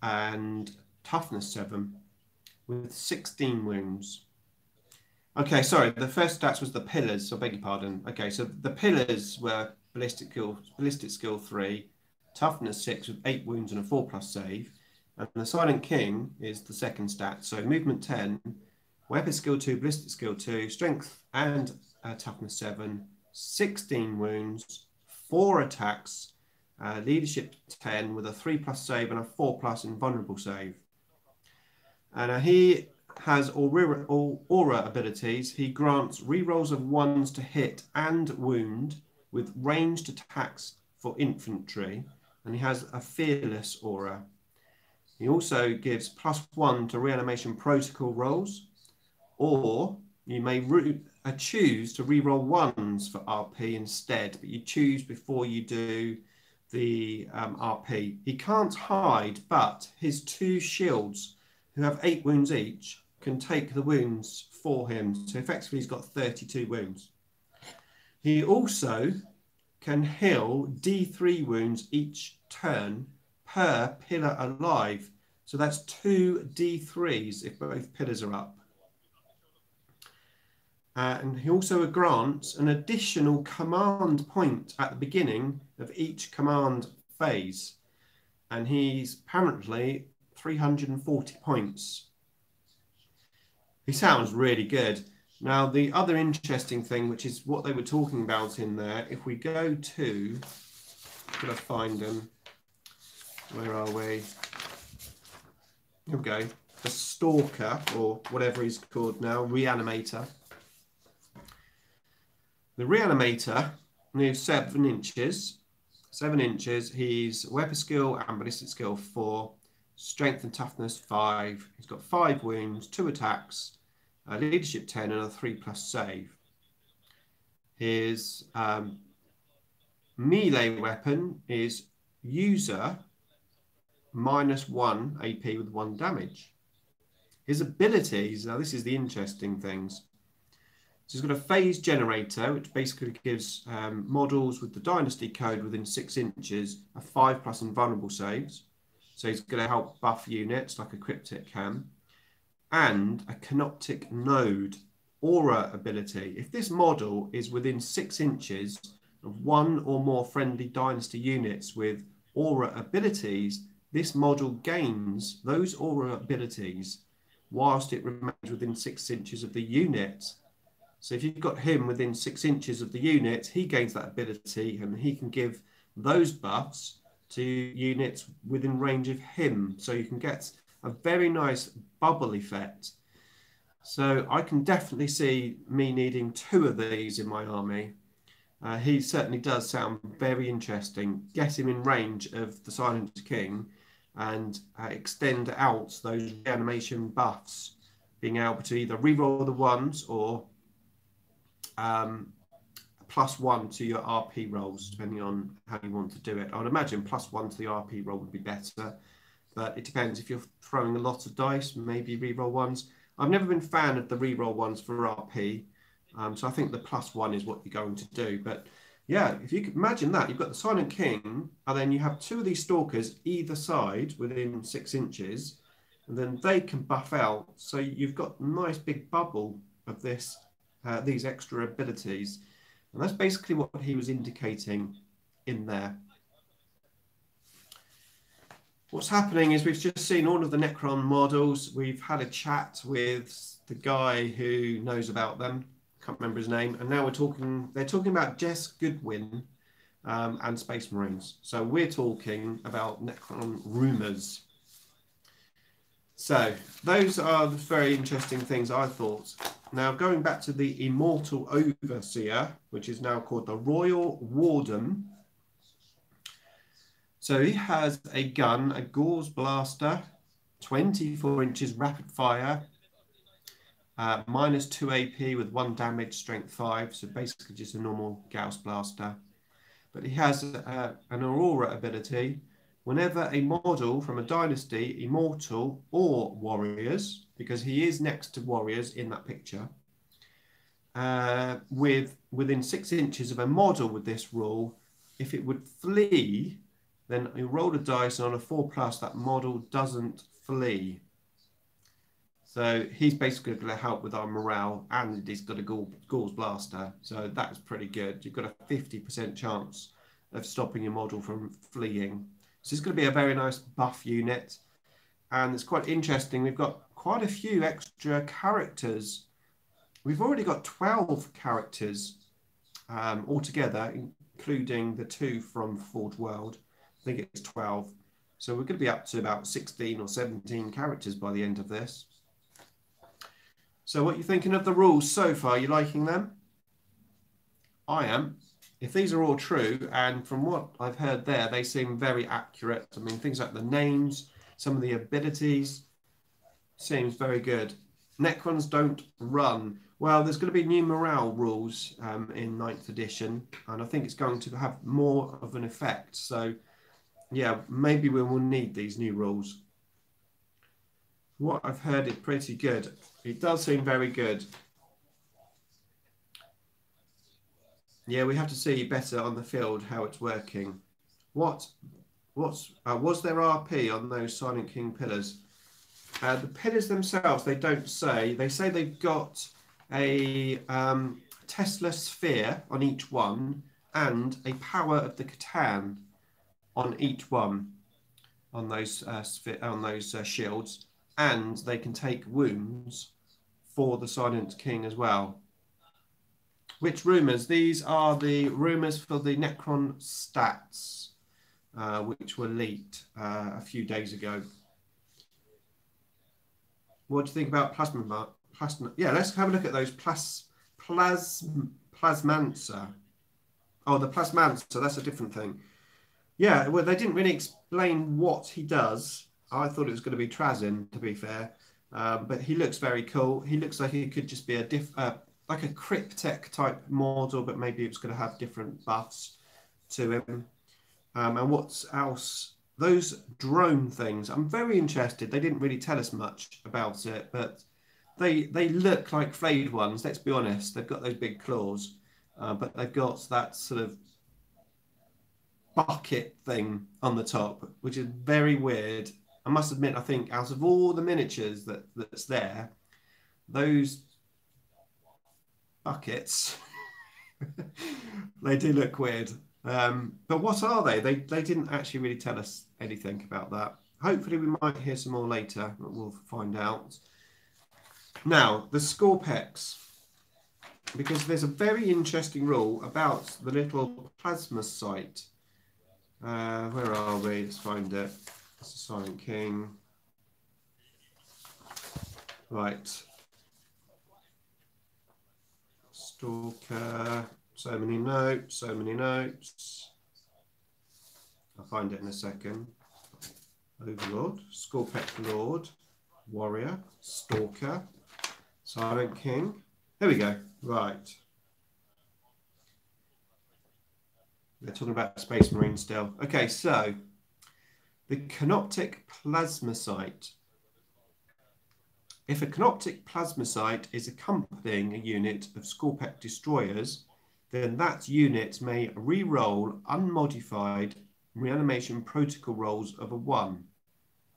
and Toughness 7 with 16 wounds. Okay, sorry, the first stats was the pillars, so I beg your pardon. Okay, so the pillars were Ballistic Skill 3, Toughness 6 with 8 wounds and a 4+ save. And the Silent King is the second stat. So Movement 10, Weapon Skill 2, Ballistic Skill 2, Strength and Toughness 7, 16 wounds, 4 attacks, Leadership 10 with a 3+ save and a 4+ invulnerable save. And he has aura abilities. He grants rerolls of 1s to hit and wound with ranged attacks for infantry, and he has a fearless aura. He also gives +1 to reanimation protocol rolls, or you may choose to reroll 1s for RP instead, but you choose before you do the RP. He can't hide, but his 2 shields, who have 8 wounds each, can take the wounds for him. So effectively, he's got 32 wounds. He also can heal D3 wounds each turn per pillar alive. So that's 2 D3s if both pillars are up. And he also grants an additional command point at the beginning of each command phase. And he's apparently 340 points. He sounds really good. Now, the other interesting thing, which is what they were talking about in there, if we go to, could I find them? Where are we? Here we go. The Stalker, or whatever he's called now, Reanimator. The Reanimator moves 7 inches. 7 inches. He's weapon skill and ballistic skill 4. Strength and toughness 5. He's got 5 wounds, 2 attacks, leadership 10, and a 3+ save. His melee weapon is user -1 AP with 1 damage. His abilities, now this is the interesting things. So he's got a phase generator, which basically gives models with the dynasty code within 6 inches a 5+ invulnerable saves. So he's going to help buff units like a cryptic can. And a canoptic node aura ability. If this model is within 6 inches of 1 or more friendly dynasty units with aura abilities, this model gains those aura abilities whilst it remains within 6 inches of the unit. So if you've got him within 6 inches of the unit, he gains that ability and he can give those buffs to units within range of him. So you can get a very nice bubble effect. So I can definitely see me needing 2 of these in my army. He certainly does sound very interesting. Get him in range of the Silent King and extend out those reanimation buffs, being able to either reroll the 1s or +1 to your RP rolls, depending on how you want to do it. I would imagine +1 to the RP roll would be better, but it depends. If you're throwing a lot of dice, maybe reroll 1s. I've never been a fan of the reroll 1s for RP, so I think the +1 is what you're going to do. But yeah, if you could imagine that, you've got the Silent King, and then you have 2 of these Stalkers either side within 6 inches, and then they can buff out. So you've got a nice big bubble of this, these extra abilities. And that's basically what he was indicating in there. What's happening is we've just seen all of the Necron models. We've had a chat with the guy who knows about them. Can't remember his name. And now they're talking about Jess Goodwin and Space Marines. So we're talking about Necron rumors. So those are the very interesting things I thought. Now going back to the Immortal Overseer, which is now called the Royal Warden. So he has a gun, a Gauss blaster, 24 inches rapid fire, -2 AP with 1 damage, strength 5. So basically just a normal Gauss blaster. But he has an Aurora ability. Whenever a model from a dynasty, Immortal or Warriors, because he is next to Warriors in that picture, within 6 inches of a model with this rule, if it would flee, then you roll a dice, and on a 4+, that model doesn't flee. So he's basically going to help with our morale, and he's got a Gauss blaster. So that's pretty good. You've got a 50% chance of stopping your model from fleeing. So it's going to be a very nice buff unit. And it's quite interesting. We've got quite a few extra characters. We've already got 12 characters altogether, including the 2 from Forge World. I think it's 12. So we're going to be up to about 16 or 17 characters by the end of this. So what are you thinking of the rules so far? Are you liking them? I am. If these are all true, and from what I've heard there, they seem very accurate. I mean, things like the names, some of the abilities, seems very good. Necrons don't run. Well, there's going to be new morale rules in 9th edition, and I think it's going to have more of an effect. So, yeah, maybe we will need these new rules. What I've heard is pretty good. It does seem very good. Yeah, we have to see better on the field how it's working. What was there RP on those Silent King pillars? The pillars themselves, they don't say. They say they've got a Tesla sphere on each one and a power of the Catan on each one on those shields, and they can take wounds for the Silent King as well. Which rumours? These are the rumours for the Necron stats, which were leaked a few days ago. What do you think about plasma? Yeah, let's have a look at those plasmancer. Oh, the plasmancer, that's a different thing. Yeah, well, they didn't really explain what he does. I thought it was going to be Trazin, to be fair. But he looks very cool. He looks like he could just be like a Cryptek type model, but maybe it's going to have different buffs to him. And what's else? Those drone things, I'm very interested. They didn't really tell us much about it, but they look like flayed ones. Let's be honest. They've got those big claws, but they've got that sort of bucket thing on the top, which is very weird. I must admit, I think out of all the miniatures that's there, those buckets, they do look weird. But what are they? They didn't actually really tell us anything about that. Hopefully we might hear some more later, but we'll find out. Now, the Scorpex, because there's a very interesting rule about the little plasma site. Where are we? Let's find it. It's the Silent King. Right. Stalker. So many notes, so many notes. I'll find it in a second. Overlord, Scorpex Lord, Warrior, Stalker, Silent King. There we go. Right. They're talking about Space Marine still. Okay, so the Canoptic Plasmacyte. If a Canoptic Plasmacyte is accompanying a unit of Scorpex destroyers, then that unit may re-roll unmodified reanimation protocol rolls of a 1.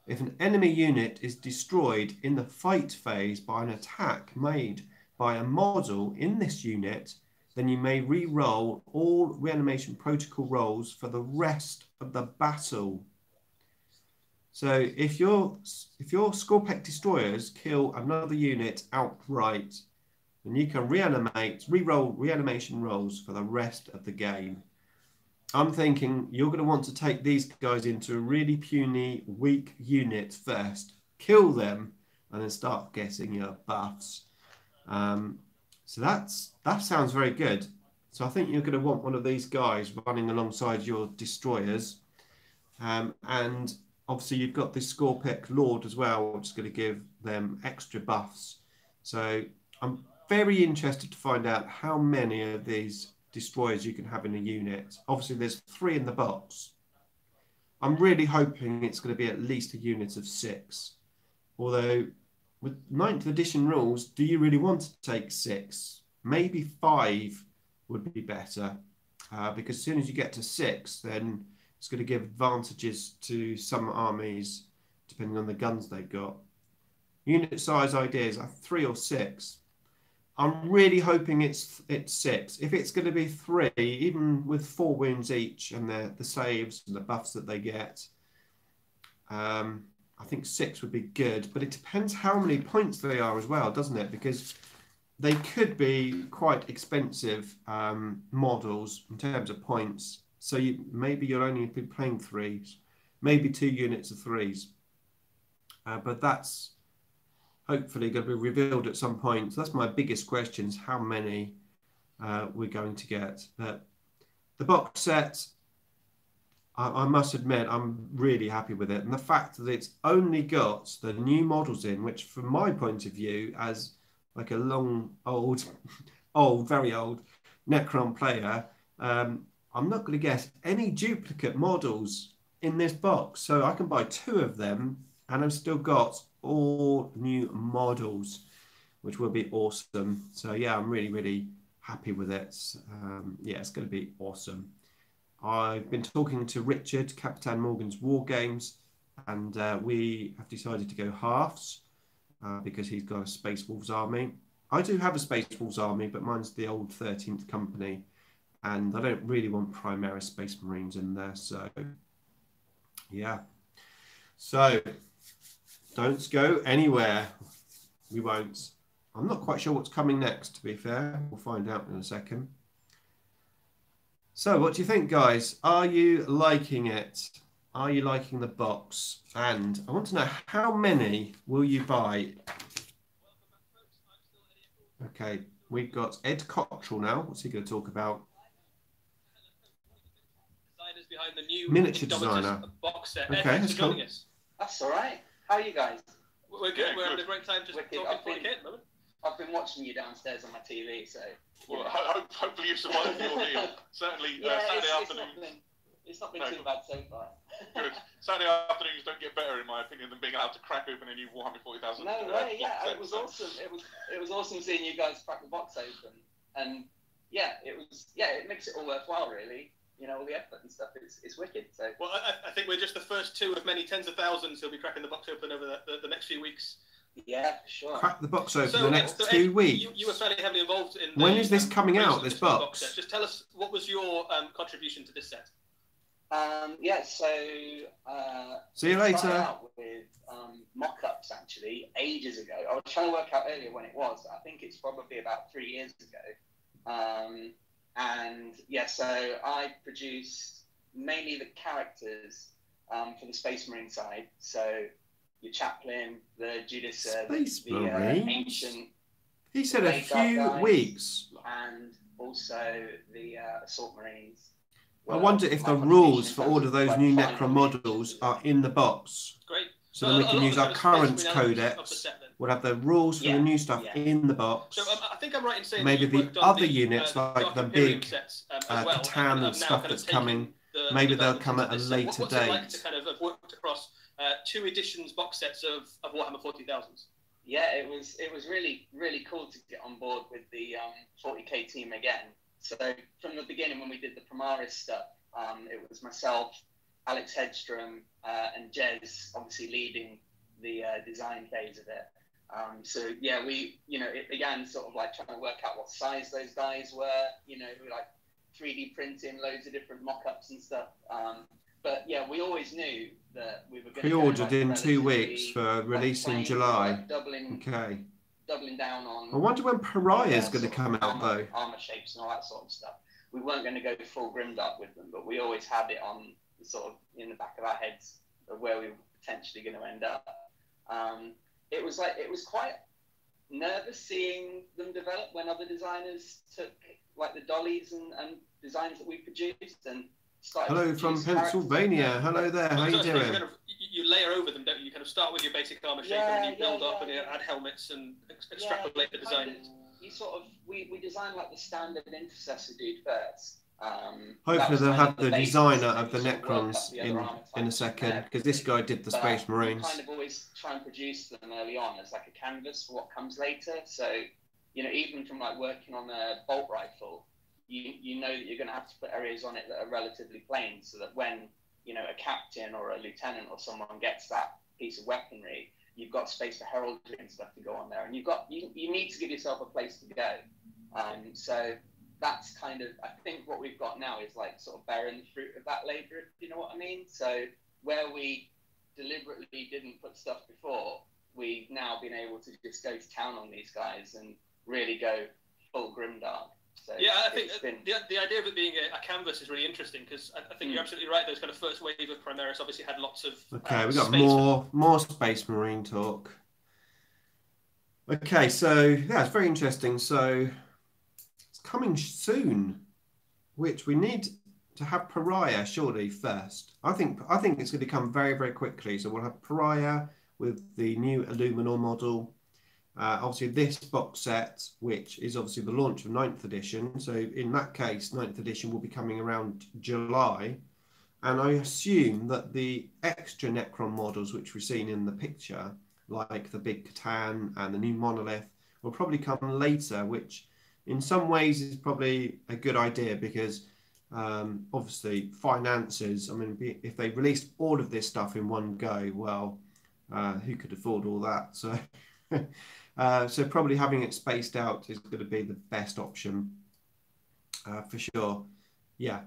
If an enemy unit is destroyed in the fight phase by an attack made by a model in this unit, then you may re-roll all reanimation protocol rolls for the rest of the battle. So if your Scorpex destroyers kill another unit outright, then you can re-roll reanimation rolls for the rest of the game. I'm thinking you're going to want to take these guys into a really puny, weak unit first, kill them, and then start getting your buffs. So that sounds very good. So I think you're going to want one of these guys running alongside your destroyers. And obviously you've got this Scorpex Lord as well, which is going to give them extra buffs. So I'm very interested to find out how many of these destroyers you can have in a unit. Obviously there's 3 in the box. I'm really hoping it's going to be at least a unit of 6. Although with 9th edition rules, do you really want to take 6? Maybe 5 would be better, because as soon as you get to 6, then it's going to give advantages to some armies depending on the guns they've got. Unit size ideas are 3 or 6. I'm really hoping it's 6. If it's going to be 3, even with 4 wounds each and the saves and the buffs that they get, I think 6 would be good. But it depends how many points they are as well, doesn't it? Because they could be quite expensive models in terms of points. So maybe you'll only be playing 3s, maybe 2 units of 3s. But that's hopefully going to be revealed at some point. So that's my biggest question, is how many we're going to get. The box set, I must admit, I'm really happy with it. And the fact that it's only got the new models in, which from my point of view, as like a very old Necron player, I'm not going to get any duplicate models in this box. So I can buy 2 of them and I've still got all new models, which will be awesome. So yeah, I'm really, really happy with it. Yeah, it's going to be awesome. I've been talking to Richard, Captain Morgan's Wargames, and we have decided to go halves because he's got a Space Wolves army. I do have a Space Wolves army, but mine's the old 13th Company, and I don't really want Primaris Space Marines in there, so yeah. So don't go anywhere. We won't. I'm not quite sure what's coming next, to be fair. We'll find out in a second. So what do you think, guys? Are you liking it? Are you liking the box? And I want to know, how many will you buy? Okay, we've got Ed Cottrell now. What's he going to talk about? Designers behind the new Miniature designer. Box set. Okay, Ed, that's for joining cool. us. That's all right. How are you guys? We're good. We're having a great time just Wicked. talking 40K at the moment. I've been watching you downstairs on my TV, so. Well, hopefully you survived the ordeal. Certainly, Yeah, Saturday afternoon. It's not been too bad so far. Good. Saturday afternoons don't get better, in my opinion, than being allowed to crack open a new Warhammer 40,000. No way, yeah, it was awesome. It was awesome seeing you guys crack the box open, and it makes it all worthwhile, really. You know, all the effort and stuff. It's wicked. So. Well, I think we're just the first two of many tens of thousands who'll be cracking the box open over the next few weeks. Yeah, for sure. Crack the box open the next 2 weeks. You were fairly heavily involved in. When is this coming out? This box? Set. Just tell us, what was your contribution to this set? See you later. Started out with mock-ups actually ages ago. I was trying to work out earlier when it was. I think it's probably about 3 years ago. So I produced mainly the characters for the Space Marine side. So your Chaplain, the Judas, the ancient. He said a few weeks. And also the Assault Marines. I wonder if the rules for all of those new Necron models are in the box. Great. So then we can use our current codex. We'll have the rules for the new stuff in the box. So I think I'm right in saying maybe the other units, like the big Catan and stuff that's coming, maybe they'll come at a later date. What's it like to kind of have worked across 2 editions box sets of Warhammer 40,000s? Yeah, it was really, really cool to get on board with the 40k team again. So from the beginning, when we did the Primaris stuff, it was myself, Alex Hedstrom, and Jez obviously leading the design phase of it. It began sort of like trying to work out what size those guys were. You know, we like 3D printing loads of different mock-ups and stuff. But yeah, we always knew that we were going to pre-ordered in 2 weeks for release in July. Doubling down on. I wonder when Pariah's going to come out though. Armor shapes and all that sort of stuff. We weren't going to go full grimdark with them, but we always had it on sort of in the back of our heads of where we were potentially going to end up. It was quite nervous seeing them develop when other designers took like the dollies and designs that we produced and started. Hello from Pennsylvania. Hello there. How you doing? You layer over them, don't you? You kind of start with your basic armor shape and then you build up and you add helmets and extrapolate the design. We designed like the standard intercessor dude first. Hopefully they'll have the designer of the Necrons in a second, because this guy did the Space Marines. We kind of always try and produce them early on as like a canvas for what comes later. So, you know, even from like working on a bolt rifle, you know that you're going to have to put areas on it that are relatively plain, so that when, you know, a captain or a lieutenant or someone gets that piece of weaponry, you've got space for heraldry and stuff to go on there, and you need to give yourself a place to go. So that's kind of, I think what we've got now is like sort of bearing the fruit of that labour, if you know what I mean. So where we deliberately didn't put stuff before, we've now been able to just go to town on these guys and really go full grimdark. So yeah, I think the idea of it being a canvas is really interesting, because I think you're absolutely right. Those kind of first wave of Primaris obviously had lots of okay, we've got more Space Marine talk. Okay, so yeah, it's very interesting. So it's coming soon, which we need to have Pariah surely first. I think it's going to come very, very quickly. So we'll have Pariah with the new Illuminor model. Obviously this box set, which is obviously the launch of 9th edition. So in that case, 9th edition will be coming around July. And I assume that the extra Necron models, which we've seen in the picture, like the big Catan and the new Monolith, will probably come later, which in some ways is probably a good idea, because Obviously, finances. I mean, if they released all of this stuff in one go, well, who could afford all that? So, so probably having it spaced out is going to be the best option for sure. Yeah.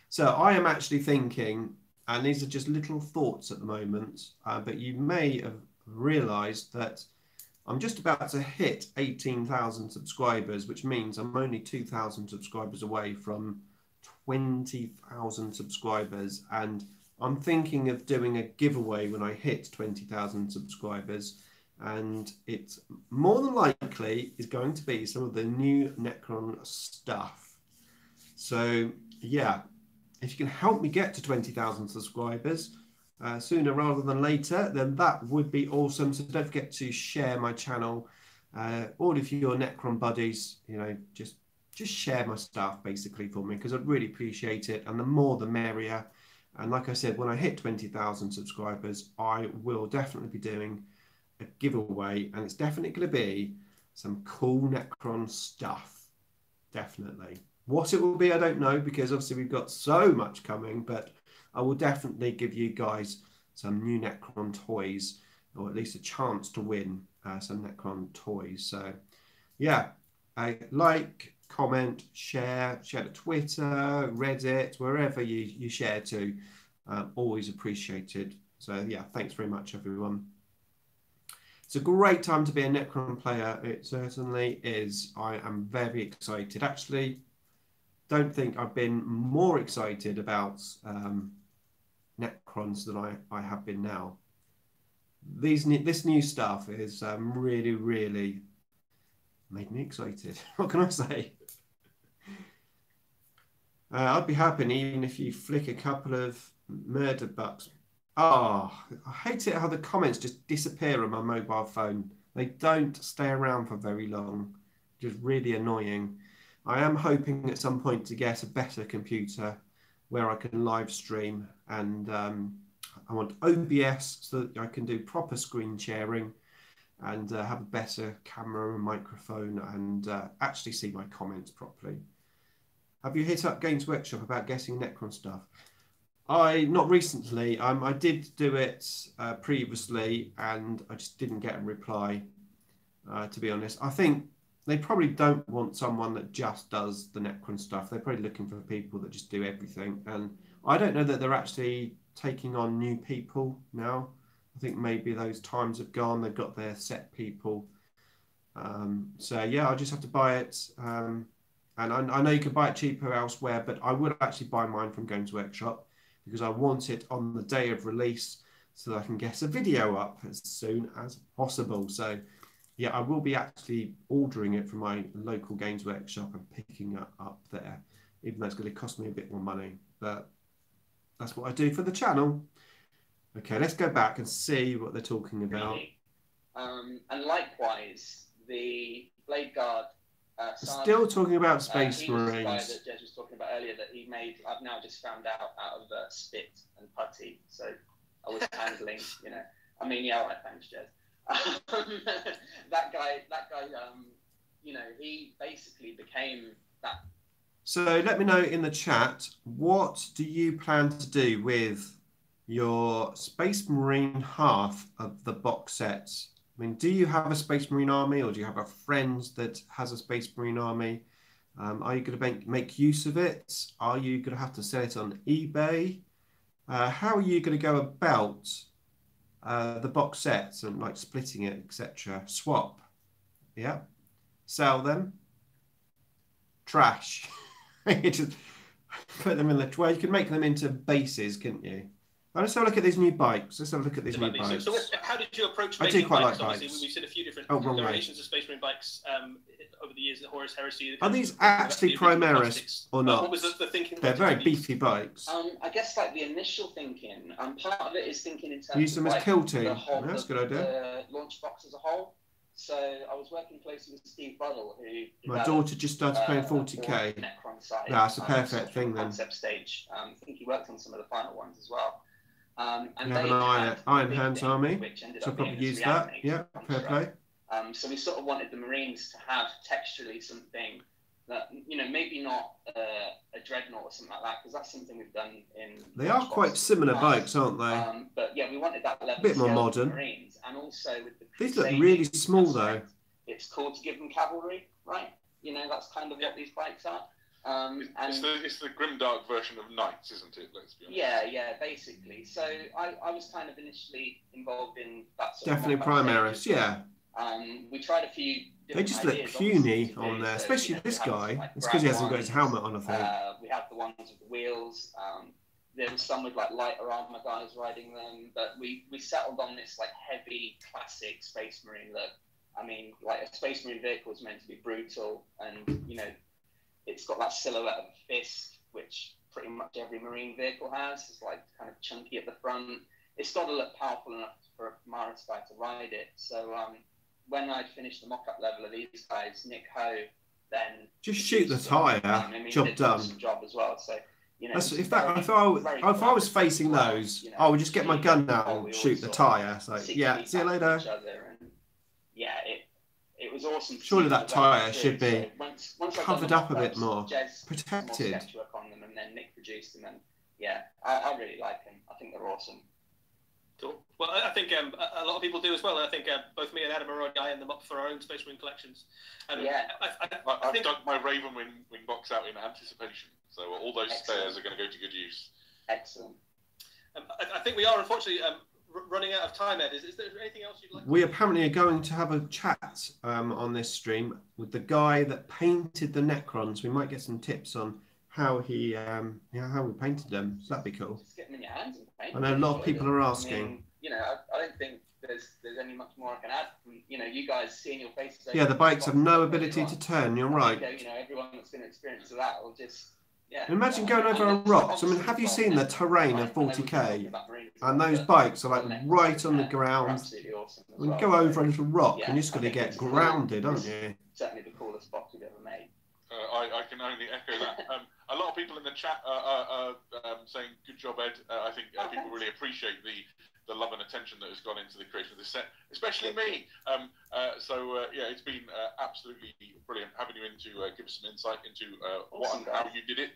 So I am actually thinking, and these are just little thoughts at the moment, but you may have realised that I'm just about to hit 18,000 subscribers, which means I'm only 2,000 subscribers away from 20,000 subscribers. And I'm thinking of doing a giveaway when I hit 20,000 subscribers. And it's more than likely is going to be some of the new Necron stuff. So, yeah, if you can help me get to 20,000 subscribers, sooner rather than later, then that would be awesome. So don't forget to share my channel. All of your Necron buddies, you know, just share my stuff basically for me, because I'd really appreciate it. And the more the merrier. And like I said, when I hit 20,000 subscribers, I will definitely be doing a giveaway, and it's definitely going to be some cool Necron stuff. Definitely. What it will be, I don't know, because obviously we've got so much coming, but I will definitely give you guys some new Necron toys, or at least a chance to win some Necron toys. So, yeah, like, comment, share to Twitter, Reddit, wherever you share to. Always appreciated. So, yeah, thanks very much, everyone. It's a great time to be a Necron player. It certainly is. I am very excited. Actually, don't think I've been more excited about Necrons than I have been now. This new stuff is really, really made me excited. What can I say? I'd be happy even if you flick a couple of murder bucks. Oh, I hate it how the comments just disappear on my mobile phone. They don't stay around for very long. Just really annoying. I am hoping at some point to get a better computer where I can live stream, and I want OBS so that I can do proper screen sharing and have a better camera and microphone and actually see my comments properly. Have you hit up Games Workshop about getting Necron stuff? Not recently. I did do it previously, and I just didn't get a reply, to be honest. I think they probably don't want someone that just does the Necron stuff. They're probably looking for people that just do everything. And I don't know that they're actually taking on new people now. I think maybe those times have gone. They've got their set people. So, yeah, I just have to buy it. And I know you can buy it cheaper elsewhere, but I would actually buy mine from Games Workshop because I want it on the day of release so that I can get a video up as soon as possible. So, yeah, I will be actually ordering it from my local Games Workshop and picking it up there, even though it's going to cost me a bit more money. But that's what I do for the channel. Okay, let's go back and see what they're talking about. And likewise, the Blade Guard still talking about Space he was the guy Marines. that Jez was talking about earlier that he made. I've now just found out of spit and putty. So I was handling, you know. I mean, yeah, all right, thanks, Jez. that guy, you know, he basically became that. So let me know in the chat, what do you plan to do with your Space Marine half of the box sets? I mean, do you have a Space Marine army, or do you have a friend that has a Space Marine army? Are you going to make use of it? Are you going to have to sell it on eBay? How are you going to go about the box sets and like splitting it, etc.? Swap, yeah, sell them, trash. You just put them in the. Well, you can make them into bases, couldn't you? Let's have a look at these new bikes. Let's have a look at these new bikes. So how did you approach I making do quite bikes? like Obviously, bikes. we've seen a few different wrong way. variations of Space Marine bikes over the years. The Horus Heresy. Are these actually Primaris or not? What was the thinking? They're very beefy bikes. I guess like the initial thinking, part of it is thinking in terms Use them of as like, kill team. the whole, That's a good idea. The launch box as a whole. So I was working closely with Steve Buddle, who My daughter just started playing 40k. Necron side. That's a perfect thing then. Concept stage. I think he worked on some of the final ones as well. And You have an Iron Hands army, so probably use that. Yeah, fair play. So we sort of wanted the Marines to have texturally something that, you know, maybe not a dreadnought or something like that, because that's something we've done in. They are quite similar bikes, aren't they? But yeah, we wanted that level. A bit more modern. Marines, and also with the these look really small though. It's cool to give them cavalry, right? You know, that's kind of what these bikes are. And it's the grimdark version of knights, isn't it? Let's be honest. Yeah, basically. So I was kind of initially involved in that sort definitely of Primaris, yeah. We tried a few. They just look puny on there, especially this guy. It's because he hasn't got his helmet on, I think. We have the ones with the wheels. There was some with like lighter armor guys riding them, but we settled on this like heavy classic Space Marine look. I mean, like a Space Marine vehicle is meant to be brutal, and you know, it's got that silhouette of a fist, which pretty much every Marine vehicle has. It's like kind of chunky at the front. It's got to look powerful enough for a Primaris guy to ride it. So when I'd finished the mock-up level of these guys, Nick Ho, then just shoot the tyre, job done. Job as well. So you know, if I was facing those, you know, I would just get my gun out and shoot the tyre. So yeah, see you later. Yeah, it was awesome. Surely that tyre should be covered up a bit more, protected. Work on them, and then Nick produced them, and yeah, I really like them. I think they're awesome. Cool. Well, I think a lot of people do as well. I think both me and Adam are already eyeing them up for our own Space Marine collections. And yeah, I've dug my Raven Wing box out in anticipation, so all those spares are going to go to good use. Excellent. I think we are unfortunately running out of time, Ed. Is there anything else you'd like? We apparently are going to have a chat on this stream with the guy that painted the Necrons. We might get some tips on how he how we painted them. So that'd be cool. Just get them in your hands and paint. I know a lot of people are asking. I mean, you know, I don't think there's any much more I can add. You know, you guys seeing your faces. Yeah, the bikes have no ability to turn. You're right. You know, everyone that's been experienced of that will just. Yeah. Imagine going over a rock. I mean, have you seen the terrain of 40k? And those bikes are like right on the ground. Absolutely awesome. When you go over a little rock, and you're just going to get grounded, aren't you? Certainly the coolest box we've ever made. I can only echo that. A lot of people in the chat are saying, good job, Ed. I think people really appreciate the love and attention that has gone into the creation of this set, especially me. Yeah, it's been absolutely brilliant having you in to give us some insight into what and how you did it.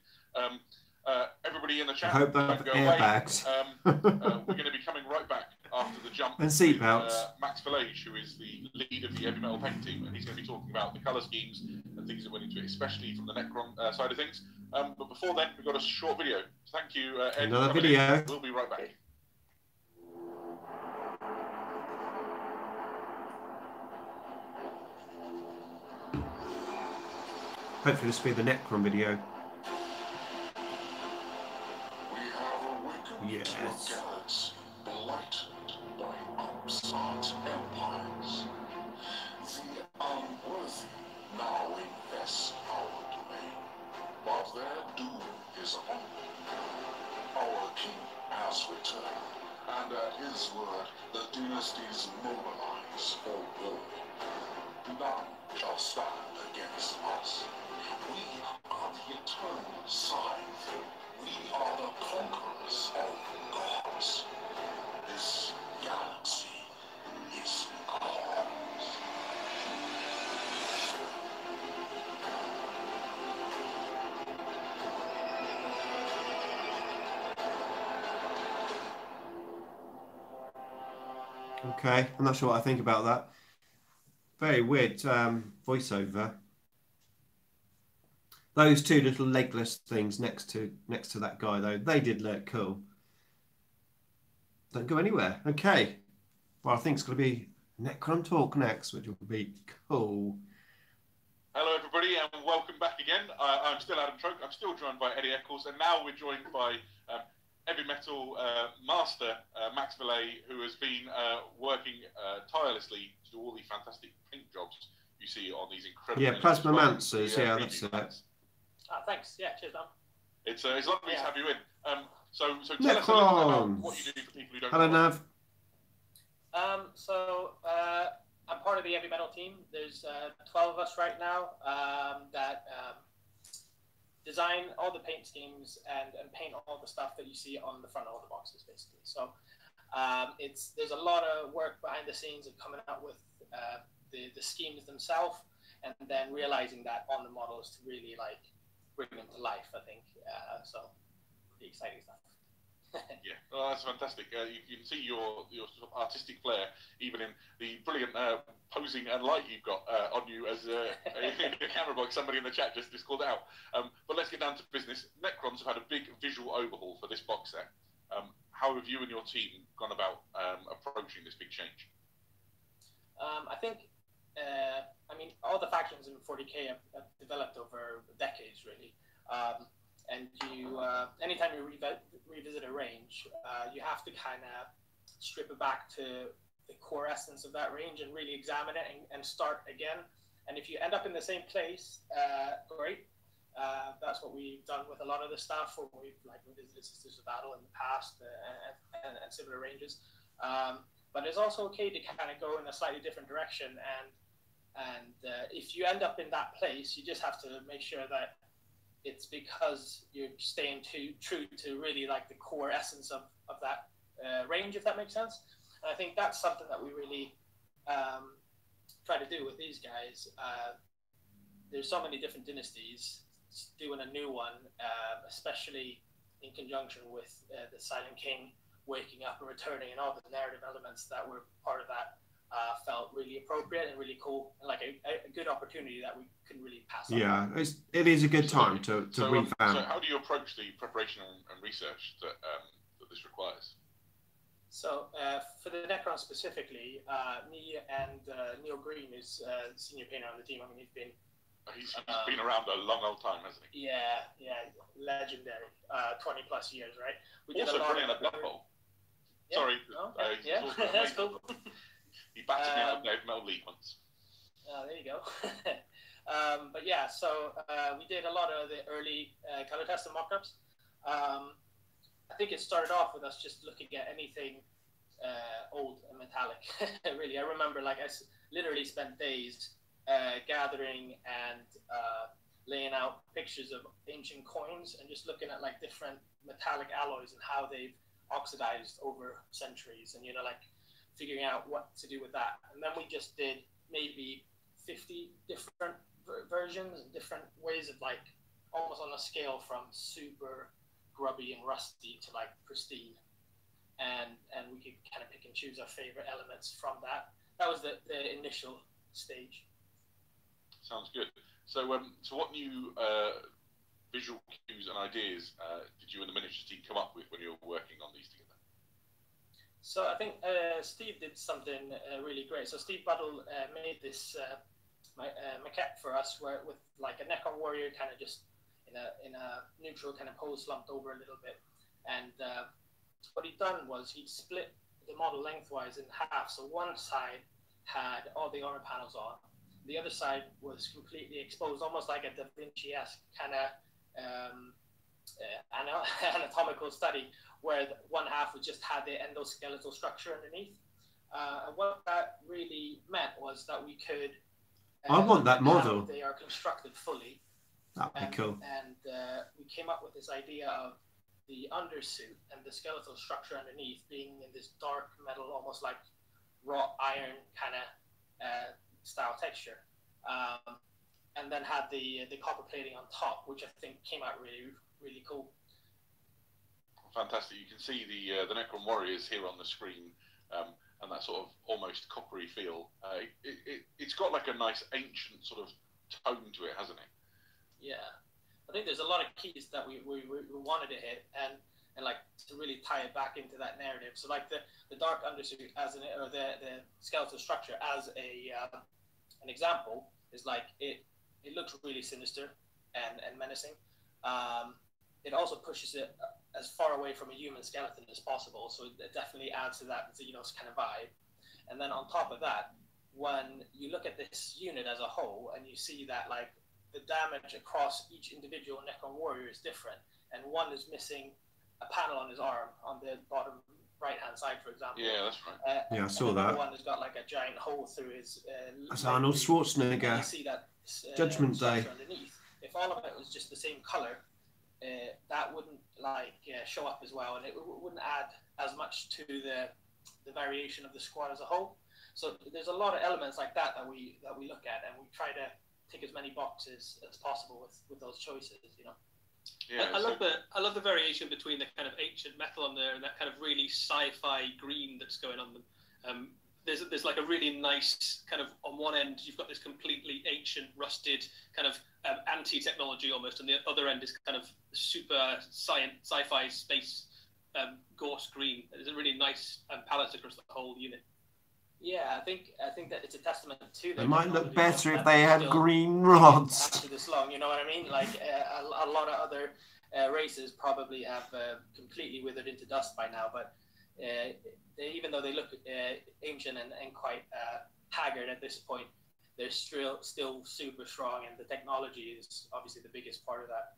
Everybody in the chat, I hope they have airbags. We're going to be coming right back after the jump. And seatbelts. Max Village, who is the lead of the heavy metal paint team, and he's going to be talking about the colour schemes and things that went into it, especially from the Necron side of things. But before then, we've got a short video. Thank you, Ed. Another video. We'll be right back. Hopefully this will be the Necron video. Yes. Galaxy blighted by upstart empires. The unworthy now invest our domain, but their doom is upon them. Our king has returned, and at his word, the dynasties mobilize for war. None shall stand against us. We are the eternal scythe. We are the conquerors of gods. This galaxy is ours. Okay, I'm not sure what I think about that. Very weird voiceover. Those two little legless things next to that guy, though, they did look cool. Don't go anywhere. Okay. Well, I think it's going to be Necron Talk next, which will be cool. Hello, everybody, and welcome back again. I'm still Adam Troke. I'm still joined by Eddie Eccles, and now we're joined by heavy metal master Max Village, who has been working tirelessly to do all the fantastic paint jobs you see on these incredible. Yeah, Plasmamancers. Yeah, that's it. Thanks. Yeah, cheers, man. It's lovely to have you in. So tell us a Necron. little bit about what you do for people who don't Hello, know. Nav. I'm part of the heavy metal team. There's 12 of us right now that design all the paint schemes and paint all the stuff that you see on the front of all the boxes, basically. So there's a lot of work behind the scenes of coming out with the schemes themselves. and then realizing that on the models to really like bring them to life. I think so. Pretty exciting stuff. Yeah, well, that's fantastic. You can see your sort of artistic flair even in the brilliant posing and light you've got on you as a camera box. Somebody in the chat just called it out. But let's get down to business. Necrons have had a big visual overhaul for this box set. How have you and your team gone about approaching this big change? I think, I mean, all the factions in 40k have developed over decades, really. And you, anytime you revisit a range, you have to kind of strip it back to the core essence of that range and really examine it and start again. And if you end up in the same place, great. That's what we've done with a lot of the stuff, or we've like revisited Sisters of Battle in the past and similar ranges. But it's also okay to kind of go in a slightly different direction. And if you end up in that place, you just have to make sure that it's because you're staying true to really like the core essence of that range, if that makes sense. And I think that's something that we really try to do with these guys. There's so many different dynasties. Doing a new one, especially in conjunction with the Silent King waking up and returning, and all the narrative elements that were part of that, felt really appropriate and really cool, and like a good opportunity that we couldn't really pass on. Yeah, it is a good time to revamp. So how do you approach the preparation and research that this requires? So for the Necron specifically, me and Neil Green is the senior painter on the team. I mean, he's been around a long old time, hasn't he? Yeah, legendary. 20 plus years, right? We also brilliant at Blood Bowl. Yeah. Sorry. Okay. Yeah, that's cool. He batted me out of Metal League once. There you go. But yeah, so we did a lot of the early color test and mock-ups. I think it started off with us just looking at anything old and metallic. Really, I remember like I literally spent days gathering and laying out pictures of ancient coins and just looking at like different metallic alloys and how they've oxidized over centuries, and like figuring out what to do with that. And then we just did maybe 50 different versions and different ways of like almost on a scale from super grubby and rusty to like pristine, and we could kind of pick and choose our favorite elements from that. That was the initial stage. Sounds good. So what new visual cues and ideas did you and the miniatures team come up with when you were working on these together? So I think Steve did something really great. So Steve Buddle made this maquette for us with like a Nekron Warrior kind of just in a neutral kind of pose, slumped over a little bit. And what he'd done was he'd split the model lengthwise in half. So one side had all the armor panels on. The other side was completely exposed, almost like a Da Vinci-esque kind of anatomical study, where one half was just had the endoskeletal structure underneath. And what that really meant was that we could. I want that model. They are constructed fully. That'd be cool. And we came up with this idea of the undersuit and the skeletal structure underneath being in this dark metal, almost like wrought iron kind of style texture, and then had the copper plating on top, which I think came out really, really cool. Fantastic. You can see the Nekron Warriors here on the screen, and that sort of almost coppery feel. It's got like a nice ancient sort of tone to it, hasn't it? Yeah, I think there's a lot of keys that we wanted to hit, and like to really tie it back into that narrative. So like the dark undersuit or the skeletal structure as an example is like it looks really sinister and menacing. It also pushes it as far away from a human skeleton as possible, so it definitely adds to that kind of vibe. And then on top of that, when you look at this unit as a whole and you see that like the damage across each individual Nekron Warrior is different, and one is missing a panel on his arm on the bottom right-hand side, for example. Yeah, that's right. Yeah, I saw that. One has got like a giant hole through his. That's Arnold Schwarzenegger. You see that Judgment Day. Underneath. If all of it was just the same color, that wouldn't show up as well, and it wouldn't add as much to the variation of the squad as a whole. So there's a lot of elements like that we look at, and we try to tick as many boxes as possible with those choices, you know. Yeah, I love the variation between the kind of ancient metal on there and that kind of really sci-fi green that's going on them. There's like a really nice kind of, on one end you've got this completely ancient, rusted kind of anti-technology almost, and the other end is kind of super sci-fi space gorse green. There's a really nice palette across the whole unit. Yeah, I think that it's a testament to them. It might look better if they had green rods. Actually, this long, you know what I mean? Like a lot of other races probably have completely withered into dust by now, but even though they look ancient and quite haggard at this point, they're still super strong, and the technology is obviously the biggest part of that.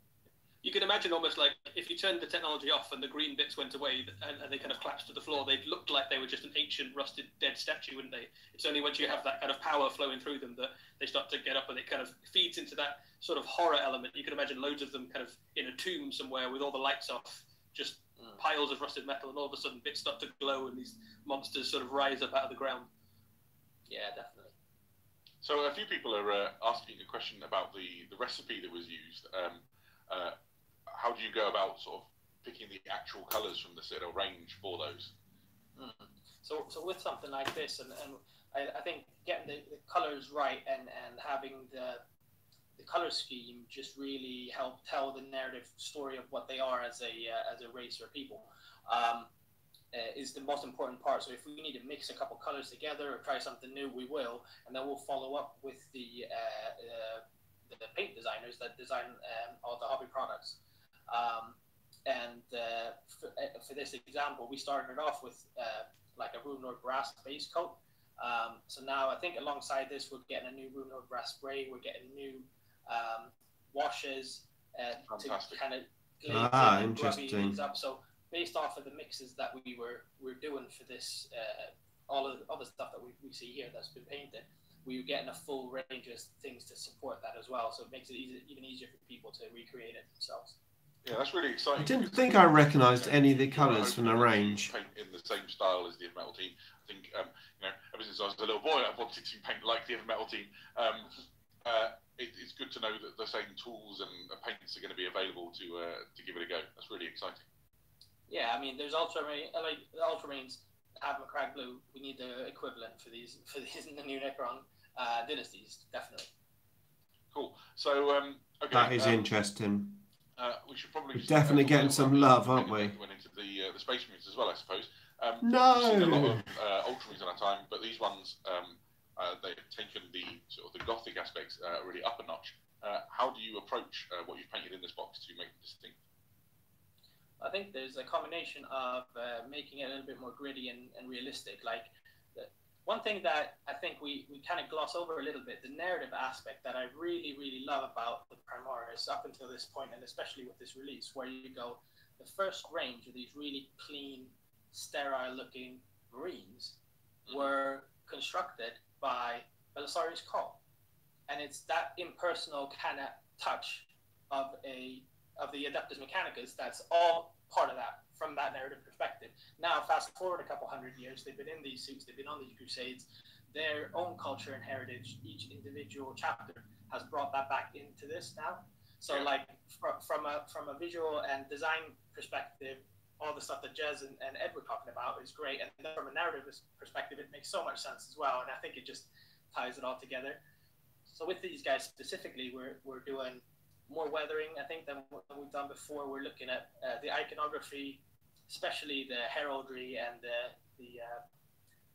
You can imagine almost like if you turned the technology off and the green bits went away and they kind of collapsed to the floor, they'd look like they were just an ancient, rusted, dead statue, wouldn't they? It's only once you have that kind of power flowing through them that they start to get up, and it kind of feeds into that sort of horror element. You can imagine loads of them kind of in a tomb somewhere with all the lights off, just piles of rusted metal, and all of a sudden bits start to glow and these monsters sort of rise up out of the ground. Yeah, definitely. So a few people are asking a question about the recipe that was used. How do you go about sort of picking the actual colours from the Citadel range for those? So with something like this, and I think getting the colours right and having the colour scheme just really help tell the narrative story of what they are as a race or people, is the most important part. So if we need to mix a couple colours together or try something new, we will, and then we'll follow up with the paint designers that design all the hobby products. For this example, we started off with like a Rune Lord brass base coat. So now I think alongside this, we're getting a new Rune Lord brass spray. We're getting new washes to kind of glaze and grubby these up. So based off of the mixes that we're doing for this, all the stuff that we see here that's been painted, we're getting a full range of things to support that as well. So it makes it even easier for people to recreate it themselves. Yeah, that's really exciting. I didn't think I recognised any of the colours from the range. Paint in the same style as the Metal team. I think ever since I was a little boy, I wanted to paint like the Metal team. It's good to know that the same tools and paints are going to be available to give it a go. That's really exciting. Yeah, I mean, there's Ultramarines have Macragge Blue. We need the equivalent for these in the new Necron dynasties, definitely. Cool. So okay, that is interesting. We should probably definitely getting some love, aren't we? Went into the Space Marines as well, I suppose. No. We've seen a lot of Ultramarines in our time, but these ones they've taken the sort of the Gothic aspects really up a notch. How do you approach what you've painted in this box to make it distinct? I think there's a combination of making it a little bit more gritty and realistic. Like one thing that I think we kind of gloss over a little bit, the narrative aspect that I really, really love about the Primaris up until this point, and especially with this release, where you go, the first range of these really clean, sterile-looking Marines were constructed by Belisarius Cawl. And it's that impersonal kind of touch of the Adeptus Mechanicus that's all part of that, from that narrative perspective. Now, fast forward a couple hundred years, they've been in these suits, they've been on these crusades, their own culture and heritage, each individual chapter has brought that back into this now. So, like, from a visual and design perspective, all the stuff that Jez and Ed were talking about is great. And then from a narrative perspective, it makes so much sense as well. And I think it just ties it all together. So with these guys specifically, we're doing more weathering, I think, than what we've done before. We're looking at the iconography, especially the heraldry and the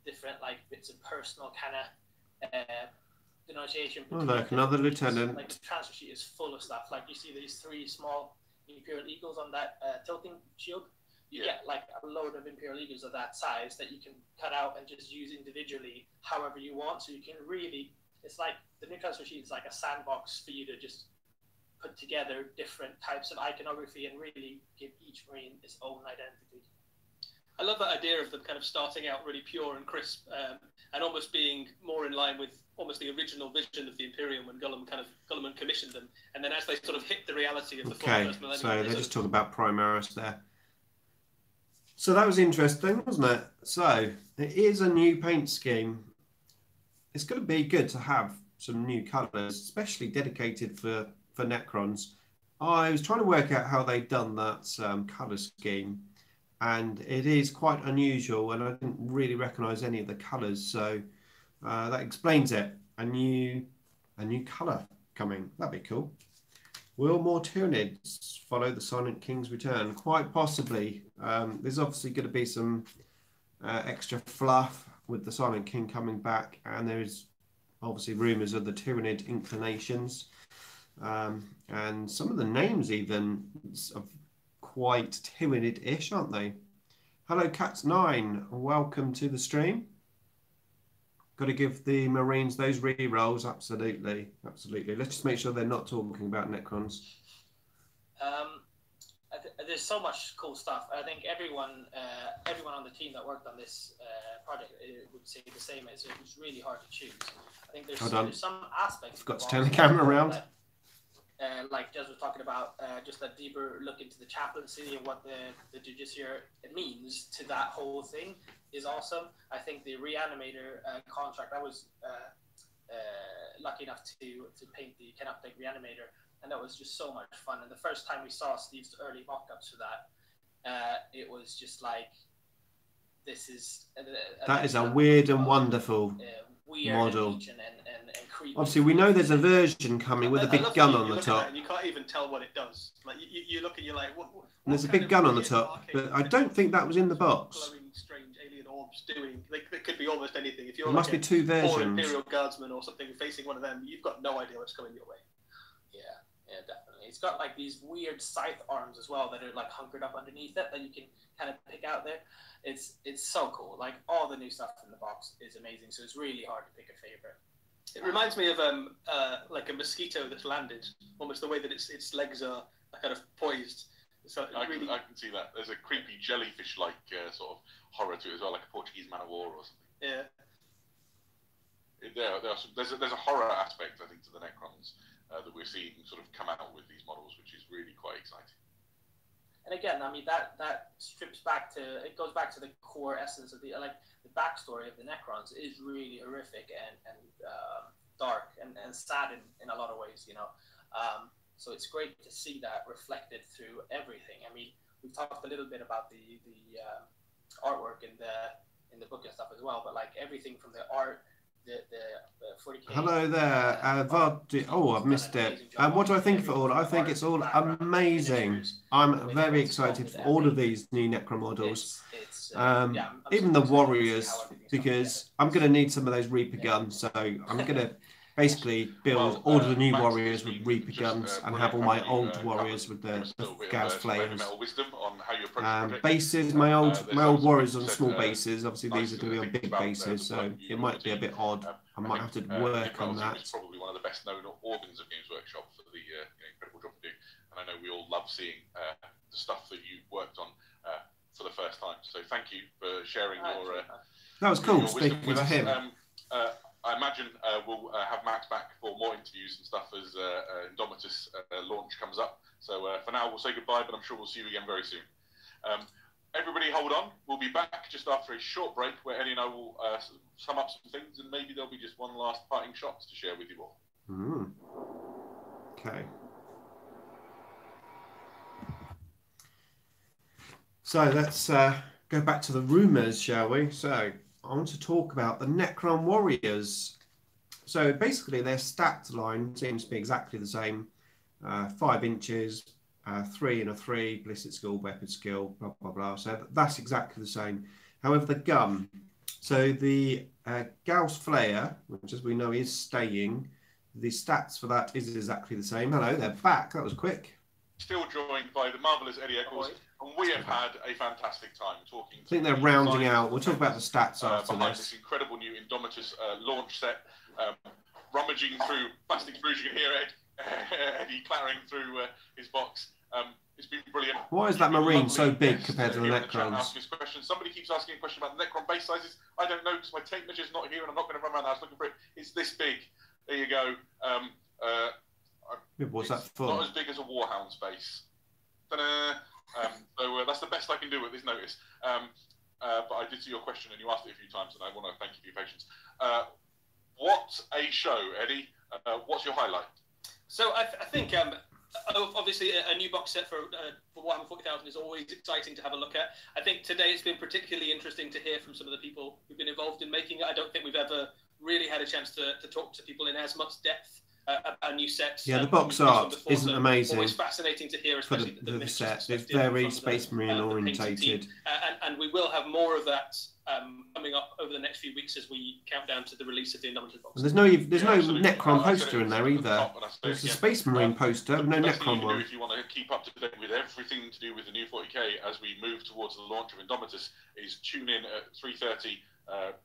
different like bits of personal kind of denunciation. Oh, look, another lieutenant. Like the transfer sheet is full of stuff. Like you see these 3 small Imperial Eagles on that tilting shield. You get like a load of Imperial Eagles of that size that you can cut out and just use individually however you want. So you can really, it's like the new transfer sheet is like a sandbox for you to just put together different types of iconography and really give each Marine its own identity. I love that idea of them kind of starting out really pure and crisp, and almost being more in line with almost the original vision of the Imperium when Guilliman commissioned them, and then as they sort of hit the reality of the first millennium. So they just talk about Primaris there. So that was interesting, wasn't it? So it is a new paint scheme. It's going to be good to have some new colours, especially dedicated for Necrons. I was trying to work out how they'd done that colour scheme, and it is quite unusual, and I didn't really recognise any of the colours, so that explains it. A new colour coming. That'd be cool. Will more Tyranids follow the Silent King's return? Quite possibly. There's obviously going to be some extra fluff with the Silent King coming back, and there is obviously rumours of the Tyranid inclinations, and some of the names even of quite Tyranid-ish, aren't they? Hello, Cats9. Welcome to the stream. Got to give the Marines those re-rolls. Absolutely. Absolutely. Let's just make sure they're not talking about Necrons. There's so much cool stuff. I think everyone on the team that worked on this project would say the same. It was really hard to choose. I think there's some aspects. Forgot to turn the camera around. That, like Jez was talking about, just a deeper look into the chaplaincy and what the Judiciary means to that whole thing is awesome. I think the Reanimator contract, I was lucky enough to paint the Canoptic Reanimator, and that was just so much fun. And the first time we saw Steve's early mock-ups for that, it was just like, this is... that is a weird and wonderful weird model. And creepy. Obviously, we know there's a version coming with a big gun on the top. And you can't even tell what it does. Like you look and you're like, what and there's a big gun on the top, but I don't think that was in the box. Glowing, strange alien orbs doing. It could be almost anything. If you're there must be two versions. Imperial Guardsman or something facing one of them, you've got no idea what's coming your way. Yeah, definitely. It's got like these weird scythe arms as well that are like hunkered up underneath it that you can kind of pick out there. It's so cool. Like all the new stuff in the box is amazing. So it's really hard to pick a favorite. It reminds me of like a mosquito that's landed, almost the way that its legs are kind of poised. So I can see that. There's a creepy jellyfish-like sort of horror to it as well, like a Portuguese man of war or something. Yeah. There's a horror aspect, I think, to the Necrons that we're seeing sort of come out with these models, which is really quite exciting. And again, I mean that strips back to, it goes back to the core essence of the backstory of the Necrons is really horrific and dark and sad in a lot of ways, you know. So it's great to see that reflected through everything. I mean, we've talked a little bit about the artwork in the book and stuff as well, but like everything from the art, the 40K. Hello there, oh, I've missed it. What do I think of it all? I think it's all amazing. I'm very excited for all of these new Necron models. Even the Warriors, because I'm going to need some of those Reaper guns, so I'm going to basically build all of the new Warriors with Reaper guns and have all my old Warriors with the Gauss Flames. Bases, my old Warriors on small bases. Obviously, these are going to be on big bases, so it might be a bit odd. I might have to work on that. It's probably one of the best known organs of Games Workshop for the incredible job you do, and I know we all love seeing the stuff that you worked on for the first time. So thank you for sharing your. That was cool. Speaking to him. I imagine we'll have Max back for more interviews and stuff as Indomitus launch comes up. So for now, we'll say goodbye, but I'm sure we'll see you again very soon. Everybody hold on. We'll be back just after a short break where Eddie and I will sum up some things, and maybe there'll be just one last parting shot to share with you all. Okay. So let's go back to the rumours, shall we? So I want to talk about the Nekron Warriors. So basically their stats line seems to be exactly the same. 5 inches, 3 and a 3, ballistic skill, weapon skill, blah, blah, blah. So that's exactly the same. However, the gun. So the Gauss Flare, which as we know is staying, the stats for that is exactly the same. Hello, they're back. That was quick. Still joined by the marvellous Eddie Eccles. And we have had a fantastic time talking. I think they're rounding out. We'll talk about the stats after behind this incredible new Indomitus launch set. Rummaging through plastic sprues, you can hear Eddie clattering through his box. It's been brilliant. Why is that Marine so big compared to the Necrons? Somebody keeps asking a question about the Necron base sizes. I don't know because my tape measure's not here and I'm not going to run around the house looking for it. It's this big. There you go. What's that for? Not as big as a Warhound base. So that's the best I can do with this notice. But I did see your question and you asked it a few times, and I want to thank you for your patience. What a show, Eddie. What's your highlight? So I think obviously a new box set for Warhammer 40,000 is always exciting to have a look at. I think today it's been particularly interesting to hear from some of the people who've been involved in making it. I don't think we've ever really had a chance to talk to people in as much depth about new sets. Yeah, the box art isn't amazing. Always fascinating to hear, especially the set. It's very Space Marine orientated. And we will have more of that coming up over the next few weeks as we count down to the release of the Indomitable box. And there's no Necron poster in there either. There's a Space Marine poster, no Necron one. If you want to keep up to date with everything to do with the new 40k as we move towards the launch of Indomitus, is tune in at 3:30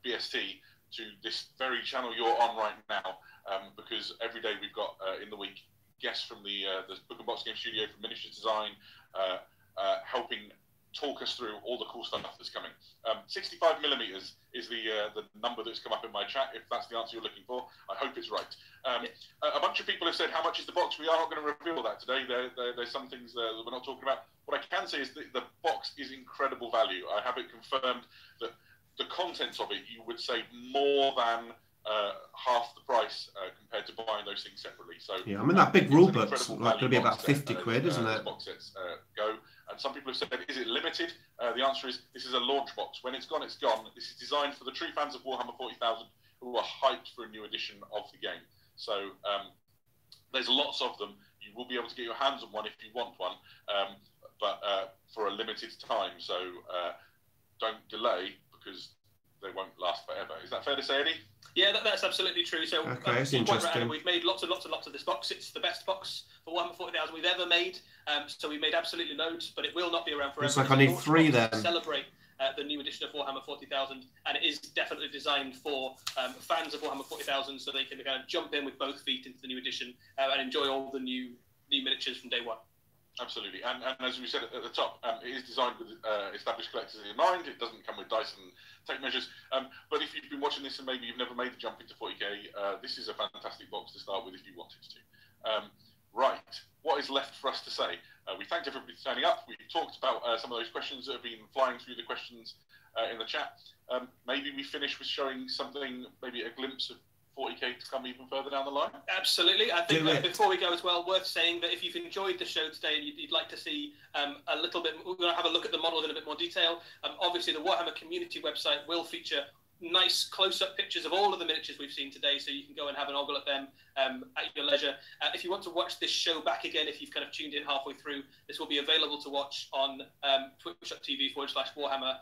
BST to this very channel you're on right now, because every day we've got in the week guests from the Book and Box Game Studio from Miniatures Design, helping talk us through all the cool stuff that's coming. 65 millimeters is the number that's come up in my chat. If that's the answer you're looking for, I hope it's right. A bunch of people have said, how much is the box? We are not going to reveal that today. There's some things that we're not talking about. What I can say is that the box is incredible value. I have it confirmed that the contents of it, you would save more than half the price compared to buying those things separately. So yeah, I mean that big rule book's like going to be about 50 quid, isn't it? Box sets go, and some people have said, is it limited? The answer is this is a launch box. When it's gone, it's gone. This is designed for the true fans of Warhammer 40,000 who are hyped for a new edition of the game. So there's lots of them. You will be able to get your hands on one if you want one, but for a limited time. So don't delay, because they won't last forever. Is that fair to say, Eddie? Yeah, that's absolutely true. So okay, it's interesting. We've made lots and lots and lots of this box. It's the best box for Warhammer 40,000 we've ever made. So we've made absolutely loads, but it will not be around forever. It's like I need 3 then. To celebrate the new edition of Warhammer 40,000, and it is definitely designed for fans of Warhammer 40,000, so they can kind of jump in with both feet into the new edition and enjoy all the new miniatures from day one. Absolutely, and as we said at the top, it is designed with established collectors in mind. It doesn't come with dice and tape measures. But if you've been watching this and maybe you've never made the jump into 40k, this is a fantastic box to start with if you wanted to. Right, what is left for us to say? We thanked everybody for turning up. We've talked about some of those questions that have been flying through the questions in the chat. Maybe we finish with showing something, maybe a glimpse of 40k to come even further down the line? Absolutely. I think before we go as well, worth saying that if you've enjoyed the show today and you'd like to see a little bit, we're going to have a look at the models in a bit more detail. Obviously, the Warhammer community website will feature nice close-up pictures of all of the miniatures we've seen today, so you can go and have an ogle at them at your leisure. If you want to watch this show back again, if you've kind of tuned in halfway through, this will be available to watch on twitch.tv/Warhammer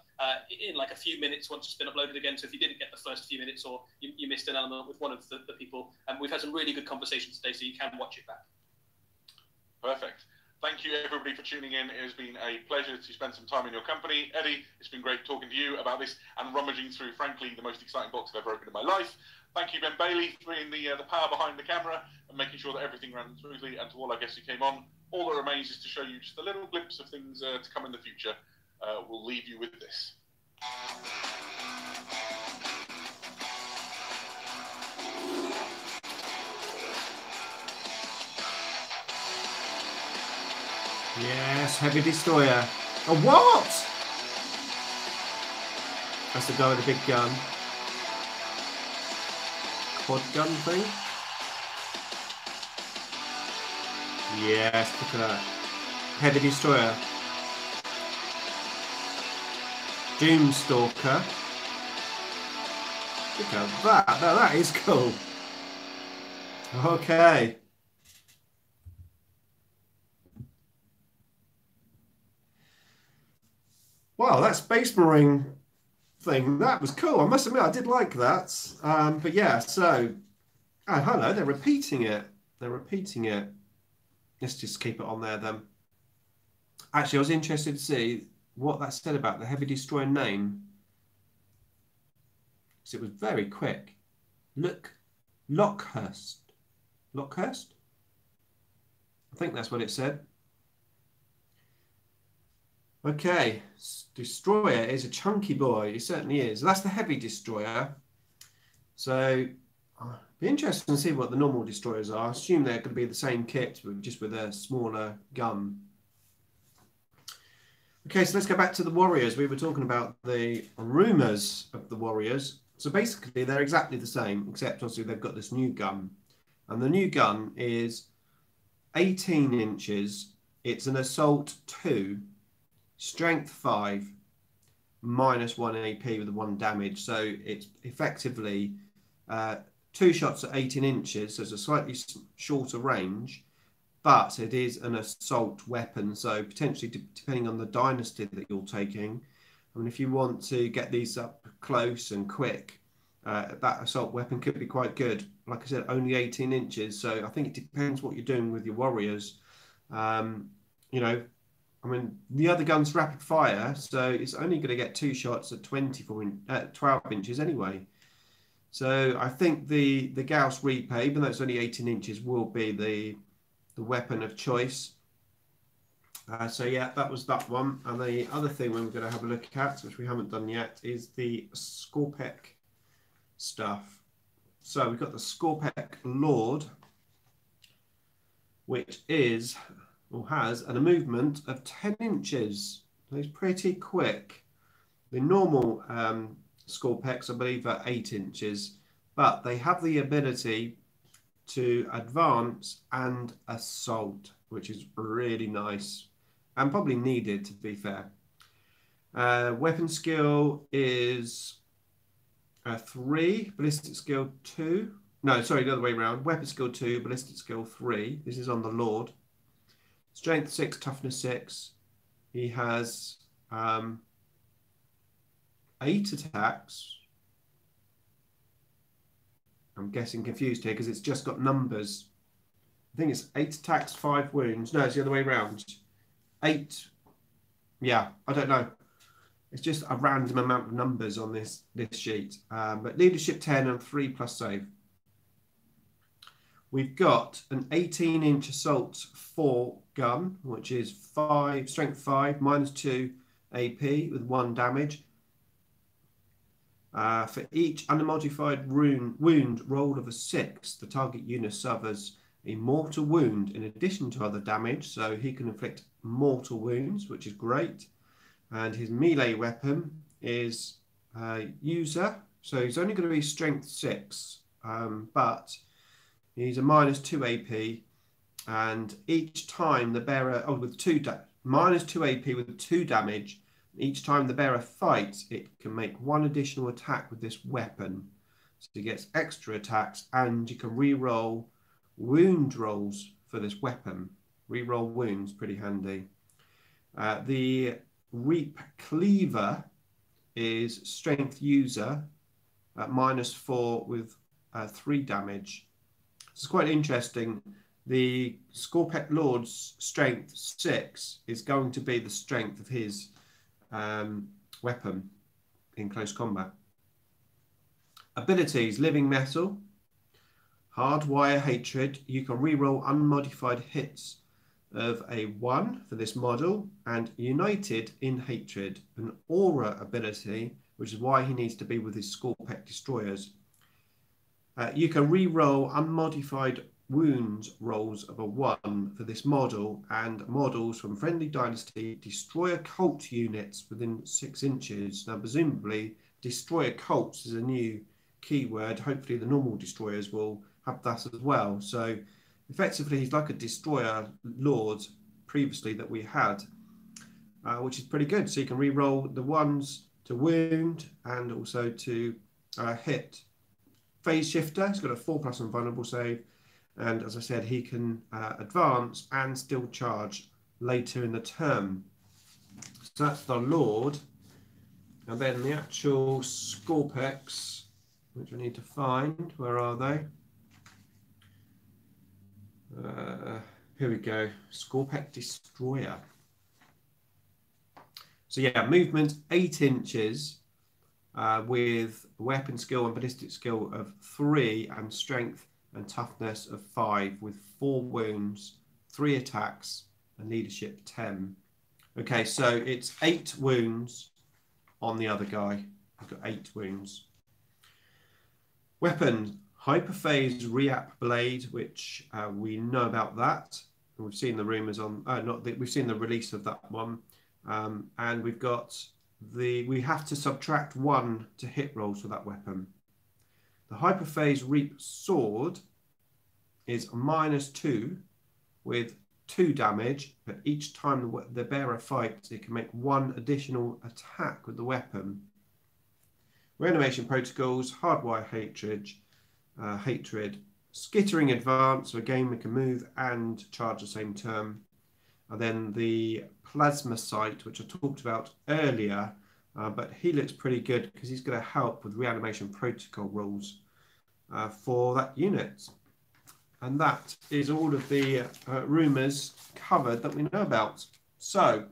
in like a few minutes once it's been uploaded again. So if you didn't get the first few minutes, or you missed an element with one of the people, we've had some really good conversations today, so you can watch it back. Perfect. Thank you, everybody, for tuning in. It has been a pleasure to spend some time in your company. Eddie, it's been great talking to you about this and rummaging through, frankly, the most exciting box I've ever opened in my life. Thank you, Ben Bailey, for being the power behind the camera and making sure that everything ran smoothly. And to all our guests who came on, all that remains is to show you just a little glimpse of things to come in the future. We'll leave you with this. Yes, heavy destroyer. Oh, what? That's the guy with the big gun. Quad gun thing. Yes, look at that. Heavy destroyer. Doom Stalker. Look at that. Now that is cool. Okay. Wow, that Space Marine thing, that was cool. I must admit, I did like that. But yeah, so... Oh, hello, they're repeating it. They're repeating it. Let's just keep it on there then. Actually, I was interested to see what that said about the Heavy Destroyer name. Because it was very quick. Lockhurst. Lockhurst? I think that's what it said. Okay, Destroyer is a chunky boy. He certainly is. That's the Heavy Destroyer. So, be interesting to see what the normal destroyers are. I assume they're going to be the same kit, but just with a smaller gun. Okay, so let's go back to the Warriors. We were talking about the rumours of the Warriors. So basically they're exactly the same, except obviously they've got this new gun. And the new gun is 18 inches. It's an assault 2, strength 5, -1 AP with 1 damage. So it's effectively 2 shots at 18 inches. So it's a slightly shorter range, but it is an assault weapon. So potentially, depending on the dynasty that you're taking, I mean, if you want to get these up close and quick, that assault weapon could be quite good. Like I said, only 18 inches. So I think it depends what you're doing with your warriors. You know, I mean, the other gun's rapid fire, so it's only going to get 2 shots at 12 inches anyway. So I think the Gauss Reaper, even though it's only 18 inches, will be the weapon of choice. So yeah, that was that one. And the other thing we're going to have a look at, which we haven't done yet, is the Skorpek stuff. So we've got the Skorpek Lord, which is, or has, a movement of 10 inches. So he's pretty quick. The normal Skorpeks, I believe, are 8 inches, but they have the ability to advance and assault, which is really nice and probably needed, to be fair. Weapon skill is 3, ballistic skill 2. No, sorry, the other way around. Weapon skill 2, ballistic skill 3. This is on the Lord. Strength 6, toughness 6. He has 8 attacks. I'm getting confused here because it's just got numbers. I think it's 8 attacks, 5 wounds. No, it's the other way around. 8. Yeah, I don't know. It's just a random amount of numbers on this sheet. But leadership 10 and 3+ save. We've got an 18-inch assault 4 gun, which is strength 5, -2 AP with 1 damage. For each unmodified wound rolled of a 6, the target unit suffers a mortal wound in addition to other damage, so he can inflict mortal wounds, which is great. And his melee weapon is user, so he's only going to be strength 6, but he's a -2 AP, and each time the bearer, with -2 AP with 2 damage, each time the bearer fights, it can make 1 additional attack with this weapon. So he gets extra attacks, and you can re-roll wound rolls for this weapon. Re-roll wounds, pretty handy. The Reap Cleaver is strength user at -4 with 3 damage. It's quite interesting. The Skorpek Lord's strength 6 is going to be the strength of his weapon in close combat. Abilities: Living Metal, Hardwire Hatred. You can reroll unmodified hits of a 1 for this model, and United in Hatred, an aura ability, which is why he needs to be with his Skorpek destroyers. You can re-roll unmodified wounds rolls of a 1 for this model, and models from friendly dynasty destroy occult units within 6 inches. Now, presumably, destroy occults is a new keyword. Hopefully, the normal destroyers will have that as well. So, effectively, he's like a destroyer lord previously that we had, which is pretty good. So you can re-roll the 1s to wound and also to hit. Phase Shifter, he's got a 4+ on vulnerable save, and as I said, he can advance and still charge later in the term. So that's the Lord. And then the actual Skorpeks, which I need to find. Where are they? Here we go. Skorpek Destroyer. So yeah, movement 8 inches. With weapon skill and ballistic skill of 3 and strength and toughness of 5 with 4 wounds, 3 attacks and leadership 10. Okay, so it's 8 wounds on the other guy. I've got 8 wounds. Weapon: Hyperphase Reap Blade, which we know about that. We've seen the rumours on, we've seen the release of that one. And we've got we have to subtract 1 to hit rolls for that weapon. The Hyperphase Reap Sword is -2 with 2 damage, but each time the bearer fights, it can make 1 additional attack with the weapon. Reanimation Protocols, Hardwire Hatred, Skittering Advance, so again we can move and charge the same turn. And then the Plasma Sight, which I talked about earlier, but he looks pretty good because he's going to help with Reanimation Protocol rules for that unit. And that is all of the rumours covered that we know about. So,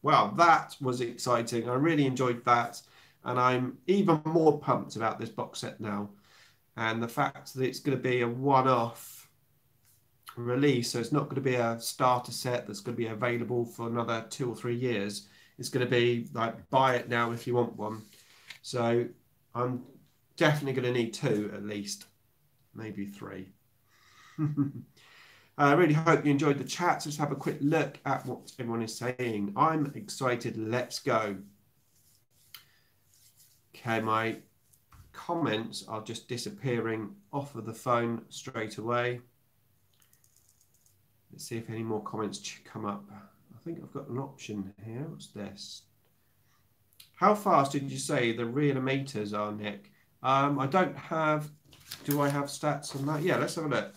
well, that was exciting. I really enjoyed that. And I'm even more pumped about this box set now. And the fact that it's going to be a one-off release, so it's not going to be a starter set that's going to be available for another 2 or 3 years. It's going to be like, buy it now if you want one. So I'm definitely going to need 2 at least, maybe 3. I really hope you enjoyed the chat. So let's have a quick look at what everyone is saying. I'm excited. Let's go. Okay, my comments are just disappearing off of the phone straight away. Let's see if any more comments come up. I think I've got an option here. What's this? How fast did you say the reanimators are, Nick? I don't have... Do I have stats on that? Yeah, let's have a look.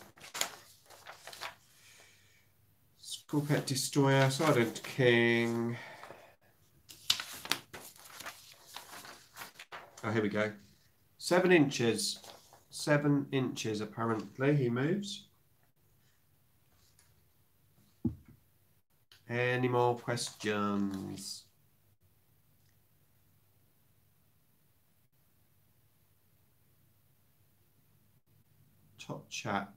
Scorpet Destroyer, Sergeant King. Oh, here we go. 7 inches. 7 inches, apparently, he moves. Any more questions? Top chat.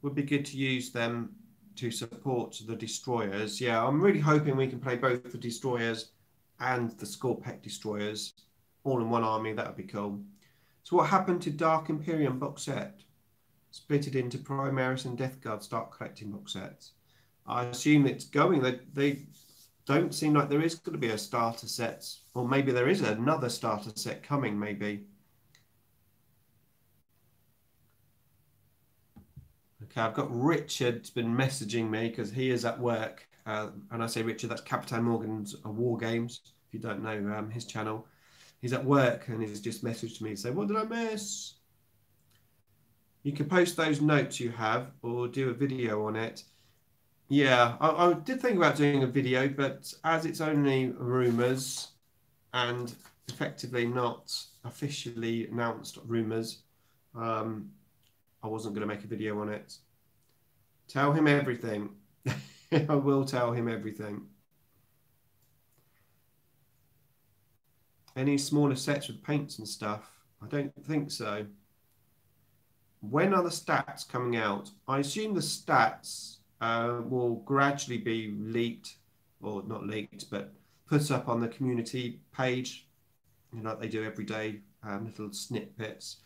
Would be good to use them to support the destroyers. Yeah, I'm really hoping we can play both the destroyers and the Scorpet destroyers all in one army. That would be cool. So what happened to Dark Imperium box set? Split it into Primaris and Death Guard, start collecting box sets. I assume it's going. They don't seem like there is going to be a starter set, or maybe there is another starter set coming, maybe. Okay, I've got Richard's been messaging me because he is at work. And I say Richard, that's Captain Morgan's Wargames. If you don't know his channel, he's at work and he's just messaged me to say, what did I miss? You can post those notes you have or do a video on it. Yeah, I did think about doing a video, but as it's only rumours and effectively not officially announced rumours, I wasn't going to make a video on it. Tell him everything. I will tell him everything. Any smaller sets with paints and stuff? I don't think so. When are the stats coming out? I assume the stats will gradually be leaked, or not leaked, but put up on the community page, you know, like they do every day, little snippets.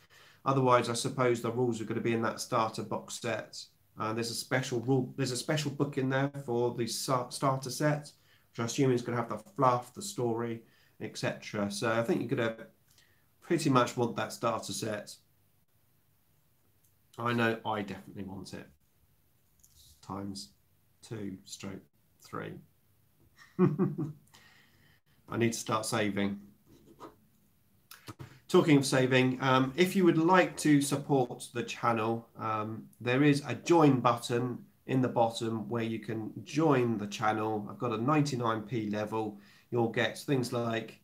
Otherwise, I suppose the rules are going to be in that starter box set. There's a special rule. There's a special book in there for the starter set, which I assume is going to have the fluff, the story, etc. So I think you're going to pretty much want that starter set. I know I definitely want it. ×2/3. I need to start saving. Talking of saving, if you would like to support the channel, there is a join button in the bottom where you can join the channel. I've got a 99p level. You'll get things like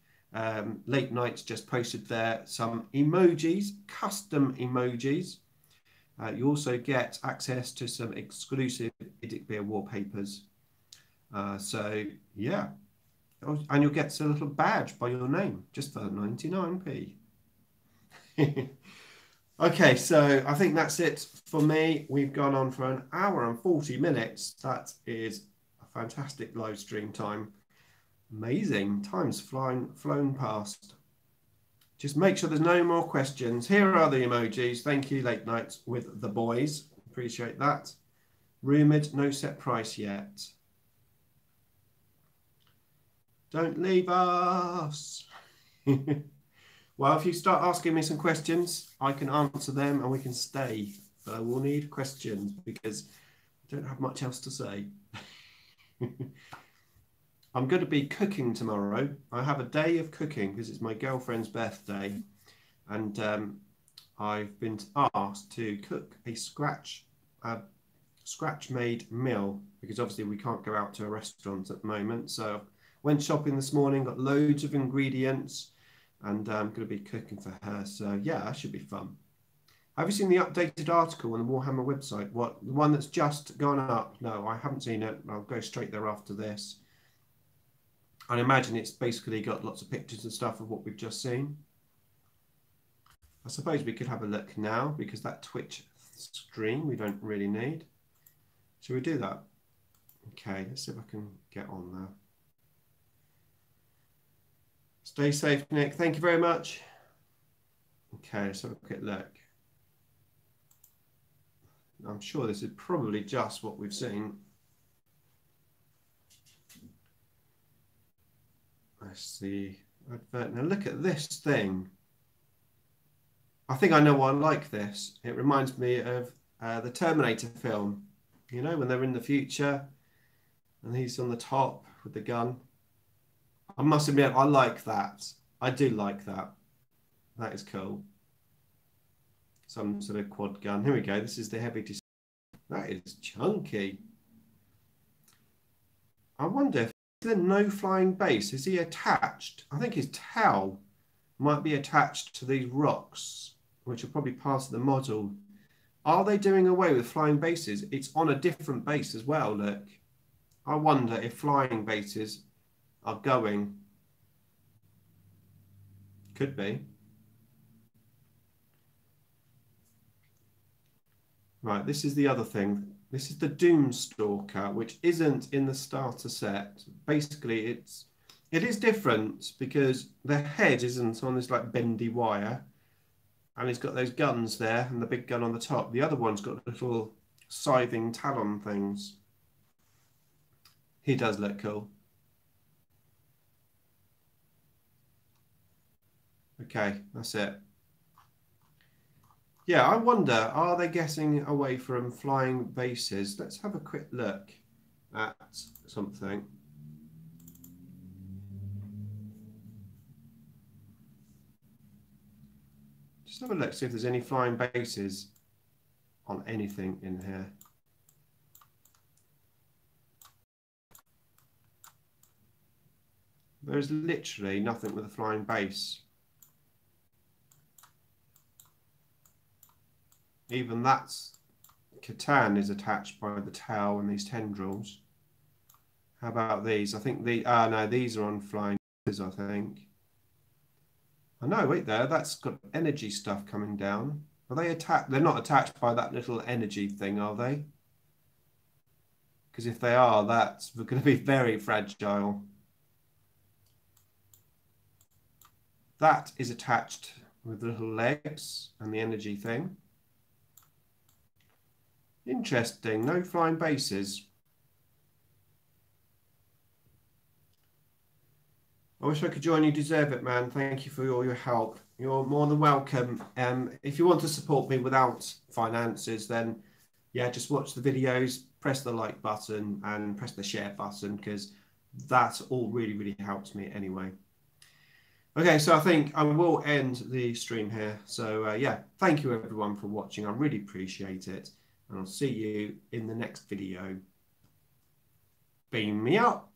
late nights just posted there, some emojis, custom emojis. You also get access to some exclusive Edict Beer wallpapers. So yeah, and you'll get a little badge by your name just for 99p. Okay, so I think that's it for me. We've gone on for 1 hour and 40 minutes. That is a fantastic live stream time. Amazing. Time's flown past. Just make sure there's no more questions. Here are the emojis. Thank you, Late Nights with the boys. Appreciate that. Rumoured, no set price yet. Don't leave us. Well, if you start asking me some questions, I can answer them and we can stay. But I will need questions because I don't have much else to say. I'm going to be cooking tomorrow. I have a day of cooking because it's my girlfriend's birthday. And I've been asked to cook a scratch-made meal because obviously we can't go out to a restaurant at the moment. So I went shopping this morning, got loads of ingredients, and I'm going to be cooking for her. So yeah, that should be fun. Have you seen the updated article on the Warhammer website? What, the one that's just gone up? No, I haven't seen it. I'll go straight there after this. I imagine it's basically got lots of pictures and stuff of what we've just seen. I suppose we could have a look now because that Twitch stream we don't really need. Shall we do that? Okay, let's see if I can get on there. Stay safe, Nick. Thank you very much. Okay, let's have a quick look. I'm sure this is probably just what we've seen. Let's see. Advert. Now look at this thing. I think I know why I like this. It reminds me of the Terminator film. You know, when they're in the future and he's on the top with the gun. I must admit, I like that. I do like that. That is cool. Some sort of quad gun. Here we go. This is the heavy. That is chunky. I wonder if there's no flying base. Is he attached? I think his tail might be attached to these rocks, which are probably part of the model. Are they doing away with flying bases? It's on a different base as well, look. I wonder if flying bases are going. Could be. Right, this is the other thing. This is the Doom Stalker, which isn't in the starter set. Basically, it is different because the head isn't on this like bendy wire. And he's got those guns there and the big gun on the top. The other one's got little scything talon things. He does look cool. Okay, that's it. Yeah, I wonder, are they getting away from flying bases? Let's have a quick look at something. Just have a look, see if there's any flying bases on anything in here. There's literally nothing with a flying base. Even that's, Catan is attached by the tail and these tendrils. How about these? I think no, these are on flying bases, I think. Oh no, wait there, that's got energy stuff coming down. Are they attached? They're not attached by that little energy thing, are they? Because if they are, that's going to be very fragile. That is attached with the little legs and the energy thing. Interesting, no flying bases. I wish I could join you. Deserve it, man. Thank you for all your help. You're more than welcome. If you want to support me without finances, then yeah, just watch the videos, press the like button and press the share button because that all really, really helps me anyway. Okay, so I think I will end the stream here. So yeah, thank you everyone for watching. I really appreciate it. And I'll see you in the next video. Beam me up.